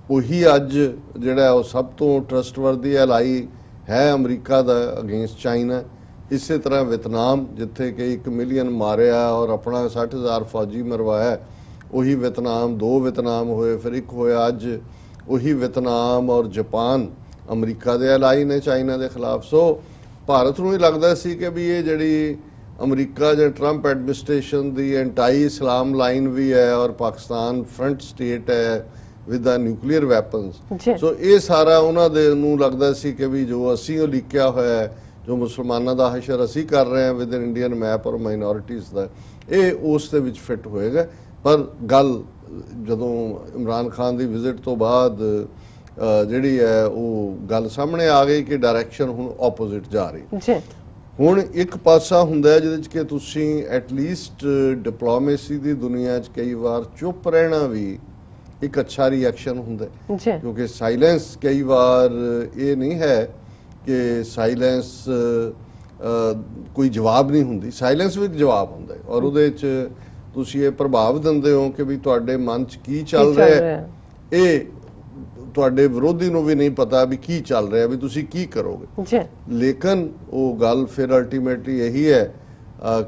[SPEAKER 2] ਉਹੀ ਅੱਜ ਜਿਹੜਾ ਉਹ ਸਭ ਤੋਂ ਟਰਸਟਵਰਦੀ ਐਲਾਈ ਹੈ ਅਮਰੀਕਾ ਦਾ ਅਗੇਂਸਟ ਚਾਈਨਾ। ਇਸੇ ਤਰ੍ਹਾਂ ਵਿਤਨਾਮ ਜਿੱਥੇ ਕਿ 1 ਮਿਲੀਅਨ ਮਾਰਿਆ ਔਰ ਆਪਣਾ 60,000 ਫੌਜੀ ਮਰਵਾਇਆ, ਉਹੀ ਵਿਤਨਾਮ, 2 ਵਿਤਨਾਮ ਹੋਏ, ਫਿਰ ਇੱਕ ਹੋਇਆ ਅੱਜ। ਉਹੀ ਵਿਤਨਾਮ ਔਰ ਜਾਪਾਨ ਅਮਰੀਕਾ ਦੇ ਐਲਾਈ ਨੇ ਚਾਈਨਾ ਦੇ ਖਿਲਾਫ। ਸੋ ਭਾਰਤ ਨੂੰ ਹੀ ਲੱਗਦਾ ਸੀ ਕਿ ਵੀ ਇਹ ਜਿਹੜੀ ਅਮਰੀਕਾ ਜਾਂ ਟਰੰਪ ਐਡਮਿਨਿਸਟ੍ਰੇਸ਼ਨ ਦੀ ਐਂਟਾਈ ਇਸਲਾਮ ਲਾਈਨ ਵੀ ਹੈ ਔਰ ਪਾਕਿਸਤਾਨ ਫਰੰਟ ਸਟੇਟ ਹੈ ਵਿਦ ਦਾ ਨਿਊਕਲੀਅਰ ਵੈਪਨਸ। ਸੋ ਇਹ ਸਾਰਾ ਉਹਨਾਂ ਦੇ ਨੂੰ ਲੱਗਦਾ ਸੀ ਕਿ ਵੀ ਜੋ ਅਸੀਂ ਉਹ ਲਿਖਿਆ ਹੋਇਆ ਹੈ, ਜੋ ਮੁਸਲਮਾਨਾਂ ਦਾ ਹਸ਼ਰ ਅਸੀਂ ਕਰ ਰਹੇ ਹਾਂ ਵਿਦ ਇੰਡੀਅਨ ਮੈਪ ਔਰ ਮਾਈਨੋਰਿਟੀਜ਼ ਦਾ, ਇਹ ਉਸ ਦੇ ਵਿੱਚ ਫਿੱਟ ਹੋਏਗਾ। ਪਰ ਗੱਲ ਜਦੋਂ ਇਮਰਾਨ ਖਾਨ ਦੀ ਵਿਜ਼ਿਟ ਤੋਂ ਬਾਅਦ ਜਿਹੜੀ ਹੈ ਉਹ ਗੱਲ ਸਾਹਮਣੇ ਆ ਗਈ ਕਿ ਡਾਇਰੈਕਸ਼ਨ ਹੁਣ ਆਪੋਜ਼ਿਟ ਜਾ ਰਹੀ। ਹੁਣ ਇੱਕ ਪਾਸਾ ਹੁੰਦਾ ਜਿਹਦੇ 'ਚ ਕਿ ਤੁਸੀਂ ਐਟਲੀਸਟ ਡਿਪਲੋਮੇਸੀ ਦੀ ਦੁਨੀਆ 'ਚ ਕਈ ਵਾਰ ਚੁੱਪ ਰਹਿਣਾ ਵੀ ਇੱਕ ਅੱਛਾ ਰਿਐਕਸ਼ਨ ਹੁੰਦਾ, ਕਿਉਂਕਿ ਸਾਇਲੈਂਸ ਕਈ ਵਾਰ ਇਹ ਨਹੀਂ ਹੈ ਕਿ ਸਾਇਲੈਂਸ ਕੋਈ ਜਵਾਬ ਨਹੀਂ ਹੁੰਦੀ, ਸਾਇਲੈਂਸ ਵੀ ਇੱਕ ਜਵਾਬ ਹੁੰਦਾ ਔਰ ਉਹਦੇ 'ਚ ਤੁਸੀਂ ਇਹ ਪ੍ਰਭਾਵ ਦਿੰਦੇ ਹੋ ਕਿ ਵੀ ਤੁਹਾਡੇ ਮਨ 'ਚ ਕੀ ਚੱਲ ਰਿਹਾ ਹੈ, ਇਹ ਤੁਹਾਡੇ ਵਿਰੋਧੀ ਨੂੰ ਵੀ ਨਹੀਂ ਪਤਾ ਵੀ ਕੀ ਚੱਲ ਰਿਹਾ, ਵੀ ਤੁਸੀਂ ਕੀ ਕਰੋਗੇ। ਲੇਕਿਨ ਉਹ ਗੱਲ ਫਿਰ ਅਲਟੀਮੇਟਲੀ ਇਹੀ ਹੈ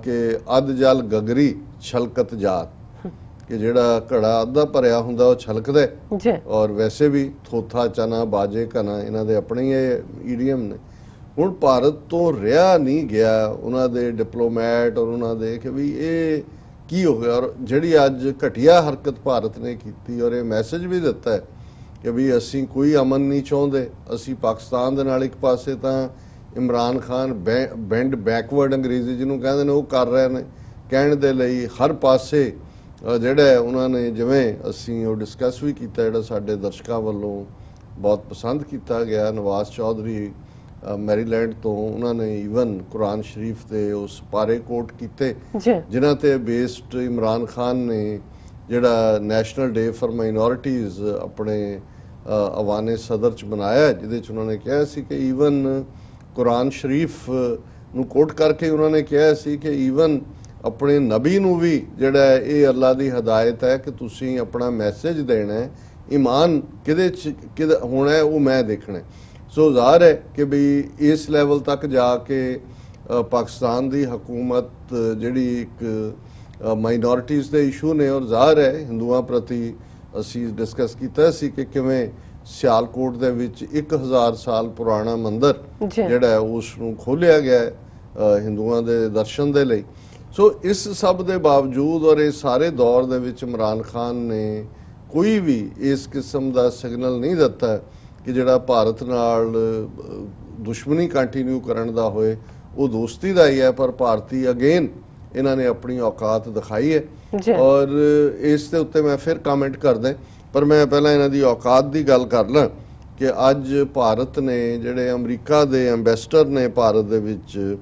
[SPEAKER 2] ਕਿ ਅੱਧ ਜਲ ਗਗਰੀ ਛਲਕਤ ਜਾਤ, ਕਿ ਜਿਹੜਾ ਘੜਾ ਅੱਧਾ ਭਰਿਆ ਹੁੰਦਾ ਉਹ ਛਲਕਦਾ। ਔਰ ਵੈਸੇ ਵੀ ਥੋਥਾ ਚਨਾ ਬਾਜੇ ਕਨਾ ਇਹਨਾਂ ਦੇ ਆਪਣੇ ਹੀ ਈਡੀਅਮ ਨੇ। ਹੁਣ ਭਾਰਤ ਤੋਂ ਰਿਹਾ ਨਹੀਂ ਗਿਆ ਉਹਨਾਂ ਦੇ ਡਿਪਲੋਮੈਟ ਔਰ ਉਹਨਾਂ ਦੇ ਕਿ ਵੀ ਇਹ ਕੀ ਹੋ ਗਿਆ। ਔਰ ਜਿਹੜੀ ਅੱਜ ਘਟੀਆ ਹਰਕਤ ਭਾਰਤ ਨੇ ਕੀਤੀ ਔਰ ਇਹ ਮੈਸੇਜ ਵੀ ਦਿੱਤਾ ਹੈ ਕਿ ਵੀ ਅਸੀਂ ਕੋਈ ਅਮਨ ਨਹੀਂ ਚਾਹੁੰਦੇ, ਅਸੀਂ ਪਾਕਿਸਤਾਨ ਦੇ ਨਾਲ ਇੱਕ ਪਾਸੇ ਤਾਂ ਇਮਰਾਨ ਖਾਨ ਬੈਂਡ ਬੈਕਵਰਡ ਅੰਗਰੇਜ਼ੀ ਜਿਹਨੂੰ ਕਹਿੰਦੇ ਨੇ ਉਹ ਕਰ ਰਹੇ ਨੇ, ਕਹਿਣ ਦੇ ਲਈ ਹਰ ਪਾਸੇ ਜਿਹੜਾ ਉਹਨਾਂ ਨੇ, ਜਿਵੇਂ ਅਸੀਂ ਉਹ ਡਿਸਕਸ ਵੀ ਕੀਤਾ, ਜਿਹੜਾ ਸਾਡੇ ਦਰਸ਼ਕਾਂ ਵੱਲੋਂ ਬਹੁਤ ਪਸੰਦ ਕੀਤਾ ਗਿਆ, ਨਵਾਜ਼ ਚੌਧਰੀ ਮੈਰੀਲੈਂਡ ਤੋਂ, ਉਹਨਾਂ ਨੇ ਈਵਨ ਕੁਰਾਨ ਸ਼ਰੀਫ ਦੇ ਉਸ ਪਾਰੇ ਕੋਟ ਕੀਤੇ ਜਿਨ੍ਹਾਂ ਤੇ ਬੇਸਡ ਇਮਰਾਨ ਖਾਨ ਨੇ ਜਿਹੜਾ ਨੈਸ਼ਨਲ ਡੇ ਫਾਰ ਮਾਈਨੋਰਿਟੀਜ਼ ਆਪਣੇ ਅਵਾਨੇ ਸਦਰ 'ਚ ਬਣਾਇਆ, ਜਿਹਦੇ 'ਚ ਉਹਨਾਂ ਨੇ ਕਿਹਾ ਸੀ ਕਿ ਈਵਨ ਕੁਰਾਨ ਸ਼ਰੀਫ ਨੂੰ ਕੋਟ ਕਰਕੇ ਉਹਨਾਂ ਨੇ ਕਿਹਾ ਸੀ ਕਿ ਈਵਨ ਆਪਣੇ ਨਬੀ ਨੂੰ ਵੀ ਜਿਹੜਾ ਇਹ ਅੱਲਾ ਦੀ ਹਦਾਇਤ ਹੈ ਕਿ ਤੁਸੀਂ ਆਪਣਾ ਮੈਸੇਜ ਦੇਣਾ ਹੈ, ਈਮਾਨ ਕਿਹਦੇ 'ਚ ਹੋਣਾ ਹੈ ਉਹ ਮੈਂ ਦੇਖਣਾ। ਸੋ ਜ਼ਾਹਰ ਹੈ ਕਿ ਵੀ ਇਸ ਲੈਵਲ ਤੱਕ ਜਾ ਕੇ ਪਾਕਿਸਤਾਨ ਦੀ ਹਕੂਮਤ ਜਿਹੜੀ ਇੱਕ ਮਾਈਨੋਰਿਟੀਜ਼ ਦੇ ਇਸ਼ੂ ਨੇ, ਔਰ ਜ਼ਾਹਰ ਹੈ ਹਿੰਦੂਆਂ ਪ੍ਰਤੀ ਅਸੀਂ ਡਿਸਕਸ ਕੀਤਾ ਸੀ ਕਿ ਕਿਵੇਂ ਸਿਆਲਕੋਟ ਦੇ ਵਿੱਚ 1000 ਸਾਲ ਪੁਰਾਣਾ ਮੰਦਿਰ ਜਿਹੜਾ ਉਸ ਨੂੰ ਖੋਲ੍ਹਿਆ ਗਿਆ ਹਿੰਦੂਆਂ ਦੇ ਦਰਸ਼ਨ ਦੇ ਲਈ। ਸੋ ਇਸ ਸਭ ਦੇ ਬਾਵਜੂਦ ਔਰ ਇਸ ਸਾਰੇ ਦੌਰ ਦੇ ਵਿੱਚ ਇਮਰਾਨ ਖਾਨ ਨੇ ਕੋਈ ਵੀ ਇਸ ਕਿਸਮ ਦਾ ਸਿਗਨਲ ਨਹੀਂ ਦਿੱਤਾ ਕਿ ਜਿਹੜਾ ਭਾਰਤ ਨਾਲ ਦੁਸ਼ਮਣੀ ਕੰਟੀਨਿਊ ਕਰਨ ਦਾ ਹੋਏ, ਉਹ ਦੋਸਤੀ ਦਾ ਹੀ ਹੈ। ਪਰ ਭਾਰਤੀ ਅਗੇਨ ਇਹਨਾਂ ਨੇ ਆਪਣੀ ਔਕਾਤ ਦਿਖਾਈ ਹੈ ਔਰ ਇਸ ਦੇ ਉੱਤੇ ਮੈਂ ਫਿਰ ਕਮੈਂਟ ਕਰਦਾ, ਪਰ ਮੈਂ ਪਹਿਲਾਂ ਇਹਨਾਂ ਦੀ ਔਕਾਤ ਦੀ ਗੱਲ ਕਰ ਲਾਂ ਕਿ ਅੱਜ ਭਾਰਤ ਨੇ ਜਿਹੜੇ ਅਮਰੀਕਾ ਦੇ ਐਂਬੈਸਡਰ ਨੇ ਭਾਰਤ ਦੇ ਵਿੱਚ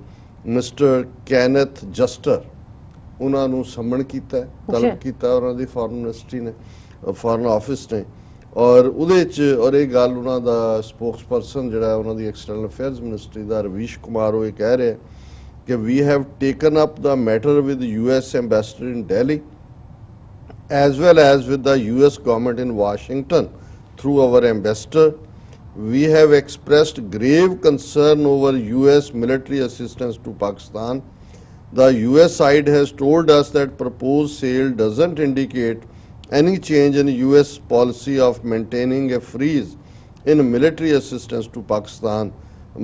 [SPEAKER 2] ਮਿਸਟਰ ਕੈਨਥ ਜਸਟਰ, ਉਹਨਾਂ ਨੂੰ ਸਮਨ ਕੀਤਾ, ਤਲਬ ਕੀਤਾ ਉਹਨਾਂ ਦੀ ਫੋਰਨ ਮਿਨਿਸਟਰੀ ਨੇ, ਫੋਰਨ ਆਫਿਸ ਨੇ, ਔਰ ਉਹਦੇ 'ਚ ਔਰ ਇਹ ਗੱਲ ਉਹਨਾਂ ਦਾ ਸਪੋਕਸਪਰਸਨ ਜਿਹੜਾ ਉਹਨਾਂ ਦੀ ਐਕਸਟਰਨਲ ਅਫੇਅਰਸ ਮਿਨਿਸਟਰੀ ਦਾ ਰਵੀਸ਼ ਕੁਮਾਰ ਉਹ ਇਹ ਕਹਿ ਰਿਹਾ ਕਿ we have taken up the matter with the US ambassador in Delhi as well as with the US government in Washington through our ambassador. We have expressed grave concern over US military assistance to Pakistan. The US side has told us that proposed sale doesn't indicate any change in US policy of maintaining a freeze in military assistance to Pakistan.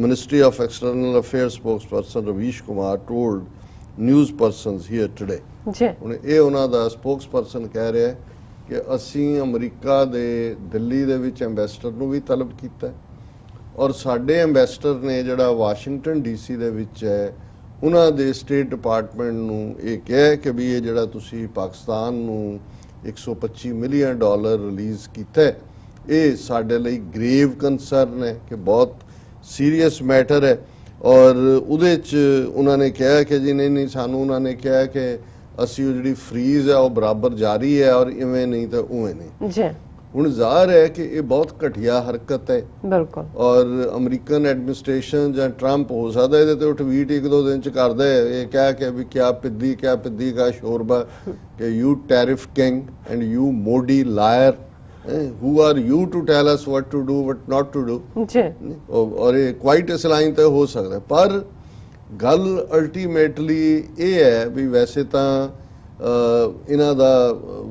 [SPEAKER 2] Ministry of External Affairs spokesperson Ravish Kumar told news persons here today. ਹੁਣ ਇਹ ਉਹਨਾਂ ਦਾ spokesperson ਕਹਿ ਰਿਹਾ ਕਿ ਅਸੀਂ America ਦੇ ਦਿੱਲੀ ਦੇ ਵਿੱਚ ਐਂਬੈਸਡਰ ਨੂੰ ਵੀ ਤਲਬ ਕੀਤਾ ਔਰ ਸਾਡੇ ਐਂਬੈਸਡਰ ਨੇ ਜਿਹੜਾ ਵਾਸ਼ਿੰਗਟਨ ਡੀਸੀ ਦੇ ਵਿੱਚ ਹੈ ਉਹਨਾਂ ਦੇ ਸਟੇਟ ਡਿਪਾਰਟਮੈਂਟ ਨੂੰ ਇਹ ਕਿਹਾ ਕਿ ਵੀ ਇਹ ਜਿਹੜਾ ਤੁਸੀਂ ਪਾਕਿਸਤਾਨ ਨੂੰ $125 ਮਿਲੀਅਨ ਰਿਲੀਜ਼ ਕੀਤਾ, ਇਹ ਸਾਡੇ ਲਈ ਗ੍ਰੇਵ ਕੰਸਰਨ ਹੈ ਕਿ ਬਹੁਤ ਸੀਰੀਅਸ ਮੈਟਰ ਹੈ। ਔਰ ਉਹਦੇ 'ਚ ਉਹਨਾਂ ਨੇ ਕਿਹਾ ਕਿ ਜੀ ਨਹੀਂ ਸਾਨੂੰ ਉਹਨਾਂ ਨੇ ਕਿਹਾ ਕਿ ਅਸੀਂ ਉਹ ਜਿਹੜੀ ਫਰੀਜ਼ ਹੈ ਉਹ ਬਰਾਬਰ ਜਾਰੀ ਹੈ ਔਰ ਇਵੇਂ ਨਹੀਂ ਤਾਂ ਉਵੇਂ ਨਹੀਂ। ਹੁਣ ਜ਼ਾਹਰ ਹੈ ਕਿ ਇਹ ਬਹੁਤ ਘਟੀਆ ਹਰਕਤ ਹੈ
[SPEAKER 1] ਬਿਲਕੁਲ।
[SPEAKER 2] ਔਰ ਅਮਰੀਕਨ ਐਡਮਿਨਿਸਟ੍ਰੇਸ਼ਨ ਜਾਂ ਟਰੰਪ ਹੋ ਸਕਦਾ ਇਹਦੇ ਤੇ ਟਵੀਟ ਇੱਕ ਦੋ ਦਿਨ ਚ ਕਰਦਾ ਹੈ, ਇਹ ਕਹਿ ਕੇ ਵੀ ਕਿਆ ਪਿੱਦੀ ਕਾ ਸ਼ੋਰਬਾ ਕਿ you tariff king and you Mody lawyer, who are you to tell us what to do what not to do
[SPEAKER 1] ਜੀ।
[SPEAKER 2] ਔਰ ਇਹ ਕੁਆਇਟ ਇਸ ਲਾਈਨ ਤੇ ਹੋ ਸਕਦਾ, ਪਰ ਗੱਲ ਅਲਟੀਮੇਟਲੀ ਇਹ ਹੈ ਵੀ ਵੈਸੇ ਤਾਂ ਇਹਨਾਂ ਦਾ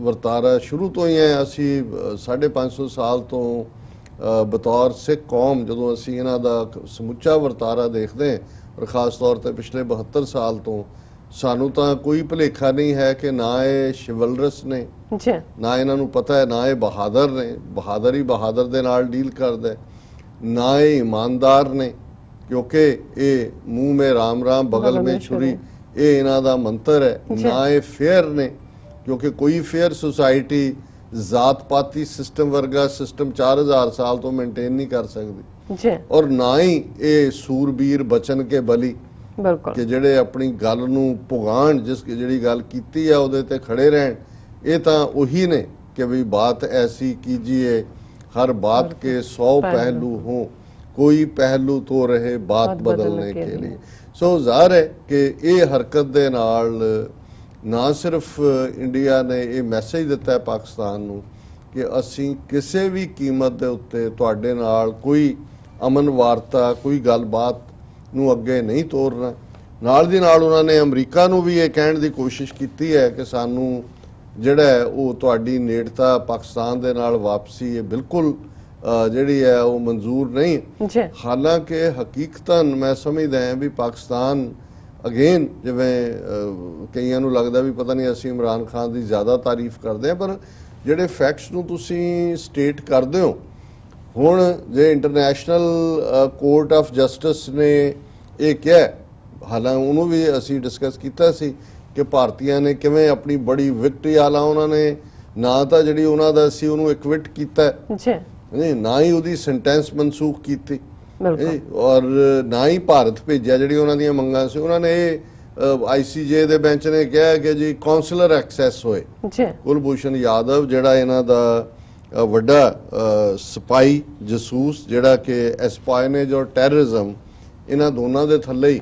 [SPEAKER 2] ਵਰਤਾਰਾ ਸ਼ੁਰੂ ਤੋਂ ਹੀ ਹੈ। ਅਸੀਂ 550 ਸਾਲ ਤੋਂ ਬਤੌਰ ਸਿੱਖ ਕੌਮ ਜਦੋਂ ਅਸੀਂ ਇਹਨਾਂ ਦਾ ਸਮੁੱਚਾ ਵਰਤਾਰਾ ਦੇਖਦੇ ਹਾਂ, ਔਰ ਖ਼ਾਸ ਤੌਰ ਤੇ ਪਿਛਲੇ 72 ਸਾਲ ਤੋਂ, ਸਾਨੂੰ ਤਾਂ ਕੋਈ ਭੁਲੇਖਾ ਨਹੀਂ ਹੈ ਕਿ ਨਾ ਇਹ ਸ਼ਿਵਲਰਸ ਨੇ, ਨਾ ਇਹਨਾਂ ਨੂੰ ਪਤਾ ਹੈ, ਨਾ ਇਹ ਬਹਾਦਰ ਨੇ, ਬਹਾਦਰ ਹੀ ਬਹਾਦਰ ਦੇ ਨਾਲ ਡੀਲ ਕਰਦਾ ਹੈ, ਨਾ ਇਹ ਇਮਾਨਦਾਰ ਨੇ ਕਿਉਂਕਿ ਇਹ ਮੂੰਹ ਮੇ ਰਾਮ ਰਾਮ ਬਗਲ ਮੇ ਛੁਰੀ, ਇਹ ਇਹਨਾਂ ਦਾ ਮੰਤਰ ਹੈ, ਨਾ ਇਹ ਫੇਅਰ ਨੇ ਕਿਉਂਕਿ ਕੋਈ ਫੇਅਰ ਸੁਸਾਇਟੀ ਜ਼ਾਤ ਪਾਤੀ ਸਿਸਟਮ ਵਰਗਾ ਸਿਸਟਮ 4000 ਸਾਲ ਤੋਂ ਮੇਨਟੇਨ ਨਹੀਂ ਕਰ ਸਕਦੀ, ਔਰ ਨਾ ਹੀ ਇਹ ਸੂਰਬੀਰ ਬਚਨ ਕੇ ਬਲੀ ਕਿ ਜਿਹੜੇ ਆਪਣੀ ਗੱਲ ਨੂੰ ਪੁਗਾਣ, ਜਿਹੜੀ ਗੱਲ ਕੀਤੀ ਹੈ ਉਹਦੇ ਤੇ ਖੜੇ ਰਹਿਣ। ਇਹ ਤਾਂ ਉਹੀ ਨੇ ਕਿ ਵੀ ਬਾਤ ਐਸੀ ਕੀਜੀਏ ਹਰ ਬਾਤ ਕੇ 100 ਪਹਿਲੂ ਹੋ, ਕੋਈ ਪਹਿਲੂ ਤੋਂ ਰਹੇ ਬਾਤ ਬਦਲਨੇ ਕੇ ਲਈ। ਸੋ ਜ਼ਾਹਰ ਹੈ ਕਿ ਇਹ ਹਰਕਤ ਦੇ ਨਾਲ ਨਾ ਸਿਰਫ ਇੰਡੀਆ ਨੇ ਇਹ ਮੈਸੇਜ ਦਿੱਤਾ ਹੈ ਪਾਕਿਸਤਾਨ ਨੂੰ ਕਿ ਅਸੀਂ ਕਿਸੇ ਵੀ ਕੀਮਤ ਦੇ ਉੱਤੇ ਤੁਹਾਡੇ ਨਾਲ ਕੋਈ ਅਮਨ ਵਾਰਤਾ, ਕੋਈ ਗੱਲਬਾਤ ਨੂੰ ਅੱਗੇ ਨਹੀਂ ਤੋਰਨਾ। ਨਾਲ ਦੀ ਨਾਲ ਉਹਨਾਂ ਨੇ ਅਮਰੀਕਾ ਨੂੰ ਵੀ ਇਹ ਕਹਿਣ ਦੀ ਕੋਸ਼ਿਸ਼ ਕੀਤੀ ਹੈ ਕਿ ਸਾਨੂੰ ਜਿਹੜਾ ਉਹ ਤੁਹਾਡੀ ਨੇੜਤਾ ਪਾਕਿਸਤਾਨ ਦੇ ਨਾਲ ਵਾਪਸੀ ਇਹ ਬਿਲਕੁਲ ਜਿਹੜੀ ਹੈ ਉਹ ਮਨਜ਼ੂਰ ਨਹੀਂ। ਹਾਲਾਂਕਿ ਹਕੀਕਤਨ ਮੈਂ ਸਮਝਦਾ ਹਾਂ ਵੀ ਪਾਕਿਸਤਾਨ ਅਗੇਨ, ਜਿਵੇਂ ਕਈਆਂ ਨੂੰ ਲੱਗਦਾ ਵੀ ਪਤਾ ਨਹੀਂ ਅਸੀਂ ਇਮਰਾਨ ਖਾਨ ਦੀ ਜ਼ਿਆਦਾ ਤਾਰੀਫ ਕਰਦੇ ਹਾਂ, ਪਰ ਜਿਹੜੇ ਫੈਕਟਸ ਨੂੰ ਤੁਸੀਂ ਸਟੇਟ ਕਰਦੇ ਹੋ, ਹੁਣ ਜੇ ਇੰਟਰਨੈਸ਼ਨਲ ਕੋਰਟ ਆਫ ਜਸਟਿਸ ਨੇ ਇਹ ਕਿਹਾ, ਹਾਲਾਂਕਿ ਉਹਨੂੰ ਵੀ ਅਸੀਂ ਡਿਸਕਸ ਕੀਤਾ ਸੀ ਕਿ ਭਾਰਤੀਆਂ ਨੇ ਕਿਵੇਂ ਆਪਣੀ ਬੜੀ ਵਿਕਟਰੀ ਆਲਾ, ਉਹਨਾਂ ਨੇ ਨਾ ਤਾਂ ਜਿਹੜੀ ਉਹਨਾਂ ਦਾ ਸੀ ਉਹਨੂੰ ਇਕਵਿਟ ਕੀਤਾ ਨਾ ਹੀ ਉਹਦੀ ਸੈਂਟੈਂਸ ਮਨਸੂਖ ਕੀਤੀ ਔਰ ਨਾ ਹੀ ਭਾਰਤ ਭੇਜਿਆ ਜਿਹੜੀ ਉਹਨਾਂ ਦੀਆਂ ਮੰਗਾਂ ਸੀ। ਉਹਨਾਂ ਨੇ ICJ ਦੇ ਬੈਂਚ ਨੇ ਕਿਹਾ ਕਿ ਜੀ ਕਾਉਂਸਲਰ ਐਕਸੈਸ ਹੋਏ। ਕੁਲਭੂਸ਼ਣ ਯਾਦਵ ਜਿਹੜਾ ਇਹਨਾਂ ਦਾ ਵੱਡਾ ਸਪਾਈ ਜਸੂਸ, ਜਿਹੜਾ ਕਿ ਐਸਪਾਇਨੇਜ ਔਰ ਟੈਰਰਿਜ਼ਮ ਇਹਨਾਂ ਦੋਨਾਂ ਦੇ ਥੱਲੇ ਹੀ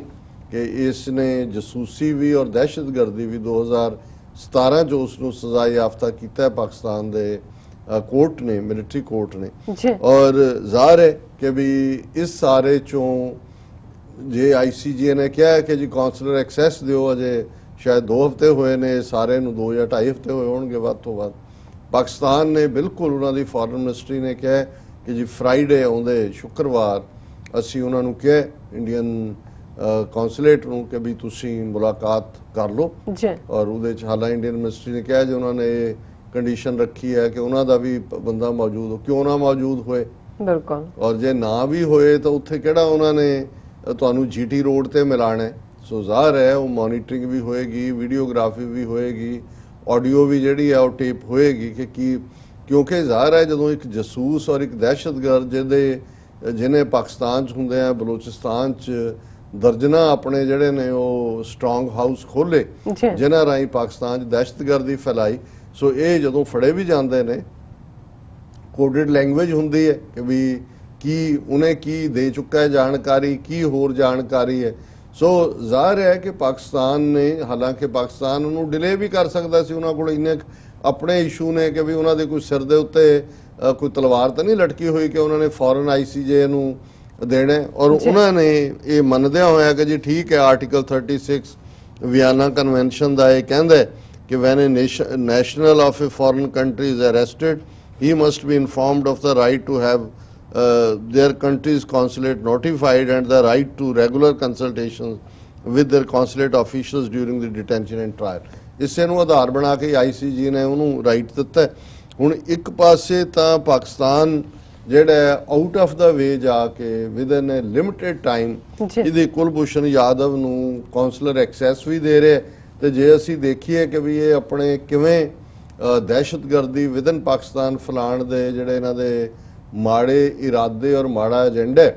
[SPEAKER 2] ਕਿ ਇਸ ਨੇ ਜਸੂਸੀ ਵੀ ਔਰ ਦਹਿਸ਼ਤਗਰਦੀ ਵੀ 2017 ਚ ਉਸ ਨੂੰ ਸਜ਼ਾ ਯਾਫਤਾ ਕੀਤਾ ਪਾਕਿਸਤਾਨ ਦੇ ਕੋਰਟ ਨੇ, ਮਿਲਟਰੀ ਕੋਰਟ ਨੇ। ਔਰ ਜ਼ਾਹਰ ਹੈ ਕਿ ਵੀ ਇਸ ਸਾਰੇ ਚੋਂ ਜੇ ICJ ਨੇ ਕਿਹਾ ਕਿ ਜੀ ਕਾਉਂਸਲਰ ਐਕਸੈਸ ਦਿਓ, ਅਜੇ ਸ਼ਾਇਦ 2 ਹਫ਼ਤੇ ਹੋਏ ਨੇ, ਸਾਰੇ ਨੂੰ 2 ਜਾਂ 2.5 ਹਫ਼ਤੇ ਹੋਏ ਹੋਣਗੇ ਵੱਧ ਤੋਂ ਵੱਧ। ਪਾਕਿਸਤਾਨ ਨੇ ਬਿਲਕੁਲ, ਉਹਨਾਂ ਦੀ ਫੋਰਨ ਮਿਨਿਸਟਰੀ ਨੇ ਕਿਹਾ ਕਿ ਜੀ ਫਰਾਈਡੇ ਆਉਂਦੇ ਸ਼ੁੱਕਰਵਾਰ ਅਸੀਂ ਉਹਨਾਂ ਨੂੰ ਕਿਹਾ ਇੰਡੀਅਨ ਕੌਂਸੂਲੇਟ ਨੂੰ ਕਿ ਵੀ ਤੁਸੀਂ ਮੁਲਾਕਾਤ ਕਰ ਲਓ, ਔਰ ਉਹਦੇ ਚ ਹਾਲਾਂ ਇੰਡੀਅਨ ਮਿਨਿਸਟਰੀ ਨੇ ਕਿਹਾ ਜੀ ਉਹਨਾਂ ਨੇ ਕੰਡੀਸ਼ਨ ਰੱਖੀ ਹੈ ਕਿ ਉਹਨਾਂ ਦਾ ਵੀ ਬੰਦਾ ਮੌਜੂਦ ਹੋ, ਕਿਉਂ ਨਾ ਮੌਜੂਦ ਹੋਏ ਬਿਲਕੁਲ, ਔਰ ਜੇ ਨਾ ਵੀ ਹੋਏ ਤਾਂ ਉੱਥੇ ਕਿਹੜਾ ਉਹਨਾਂ ਨੇ ਤੁਹਾਨੂੰ GT ਰੋਡ ਤੇ ਮਿਲਾਣਾ। ਸੋ ਜ਼ਾਹਰ ਹੈ ਉਹ ਮੋਨੀਟਰਿੰਗ ਵੀ ਹੋਏਗੀ, ਵੀਡੀਓਗ੍ਰਾਫੀ ਵੀ ਹੋਏਗੀ, ਆਡੀਓ ਵੀ ਜਿਹੜੀ ਹੈ ਉਹ ਟੇਪ ਹੋਏਗੀ ਕਿ ਕੀ, ਕਿਉਂਕਿ ਜ਼ਾਹਰ ਹੈ ਜਦੋਂ ਇੱਕ ਜਸੂਸ ਔਰ ਇੱਕ ਦਹਿਸ਼ਤਗਰਦ ਜਿਹਨੇ ਪਾਕਿਸਤਾਨ 'ਚ ਹੁੰਦੇ ਆ, ਬਲੋਚਿਸਤਾਨ 'ਚ ਦਰਜਨਾ ਆਪਣੇ ਜਿਹੜੇ ਨੇ ਉਹ ਸਟਰੋਂਗ ਹਾਊਸ ਖੋਲੇ ਜਿਨ੍ਹਾਂ ਰਾਹੀਂ ਪਾਕਿਸਤਾਨ 'ਚ ਦਹਿਸ਼ਤਗਰਦੀ ਫੈਲਾਈ। ਸੋ ਇਹ ਜਦੋਂ ਫੜੇ ਵੀ ਜਾਂਦੇ ਨੇ, ਕੋਡਡ ਲੈਂਗੁਏਜ ਹੁੰਦੀ ਹੈ ਕਿ ਵੀ ਕੀ ਉਹਨੇ ਕੀ ਦੇ ਚੁੱਕਾ ਹੈ ਜਾਣਕਾਰੀ, ਕੀ ਹੋਰ ਜਾਣਕਾਰੀ ਹੈ। ਸੋ ਜ਼ਾਹਰ ਹੈ ਕਿ ਪਾਕਿਸਤਾਨ ਨੇ, ਹਾਲਾਂਕਿ ਪਾਕਿਸਤਾਨ ਉਹਨੂੰ ਡਿਲੇ ਵੀ ਕਰ ਸਕਦਾ ਸੀ, ਉਹਨਾਂ ਕੋਲ ਇੰਨੇ ਆਪਣੇ ਇਸ਼ੂ ਨੇ ਕਿ ਵੀ ਉਹਨਾਂ ਦੇ ਕੋਈ ਸਿਰ ਦੇ ਉੱਤੇ ਕੋਈ ਤਲਵਾਰ ਤਾਂ ਨਹੀਂ ਲਟਕੀ ਹੋਈ ਕਿ ਉਹਨਾਂ ਨੇ ਫੌਰਨ ICJ ਨੂੰ ਦੇਣਾ। ਔਰ ਉਹਨਾਂ ਨੇ ਇਹ ਮੰਨਦਿਆਂ ਹੋਇਆ ਕਿ ਜੀ ਠੀਕ ਹੈ, ਆਰਟੀਕਲ 36 ਵਿਆਨਾ ਕਨਵੈਨਸ਼ਨ ਦਾ ਇਹ ਕਹਿੰਦਾ ਹੈ ਕਿ when a national of a foreign country is arrested, he must be informed of the right to have their country's consulate notified and the right to regular consultations with their consulate officials during the detention and trial. ਇਸੇ ਨੂੰ ਆਧਾਰ ਬਣਾ ਕੇ ICJ ਨੇ ਉਹਨੂੰ right ਦਿੱਤਾ। ਹੁਣ ਇੱਕ ਪਾਸੇ ਤਾਂ ਪਾਕਿਸਤਾਨ ਜਿਹੜਾ ਆਊਟ ਆਫ ਦਾ ਵੇ ਜਾ ਕੇ ਵਿਦਨ ਅ ਲਿਮਿਟਡ ਟਾਈਮ ਇਹਦੇ ਕੁਲਭੂਸ਼ਣ ਯਾਦਵ ਨੂੰ ਕਾਉਂਸਲਰ ਐਕਸੈਸ ਵੀ ਦੇ ਰਿਹਾ, ਤੇ ਜੇ ਅਸੀਂ ਦੇਖੀਏ ਕਿ ਵੀ ਇਹ ਆਪਣੇ ਕਿਵੇਂ ਦਹਿਸ਼ਤਗਰਦੀ ਵਿਦਨ ਪਾਕਿਸਤਾਨ ਫੈਲਾਉਣ ਦੇ ਜਿਹੜੇ ਇਹਨਾਂ ਦੇ ਮਾੜੇ ਇਰਾਦੇ ਔਰ ਮਾੜਾ ਏਜੰਡਾ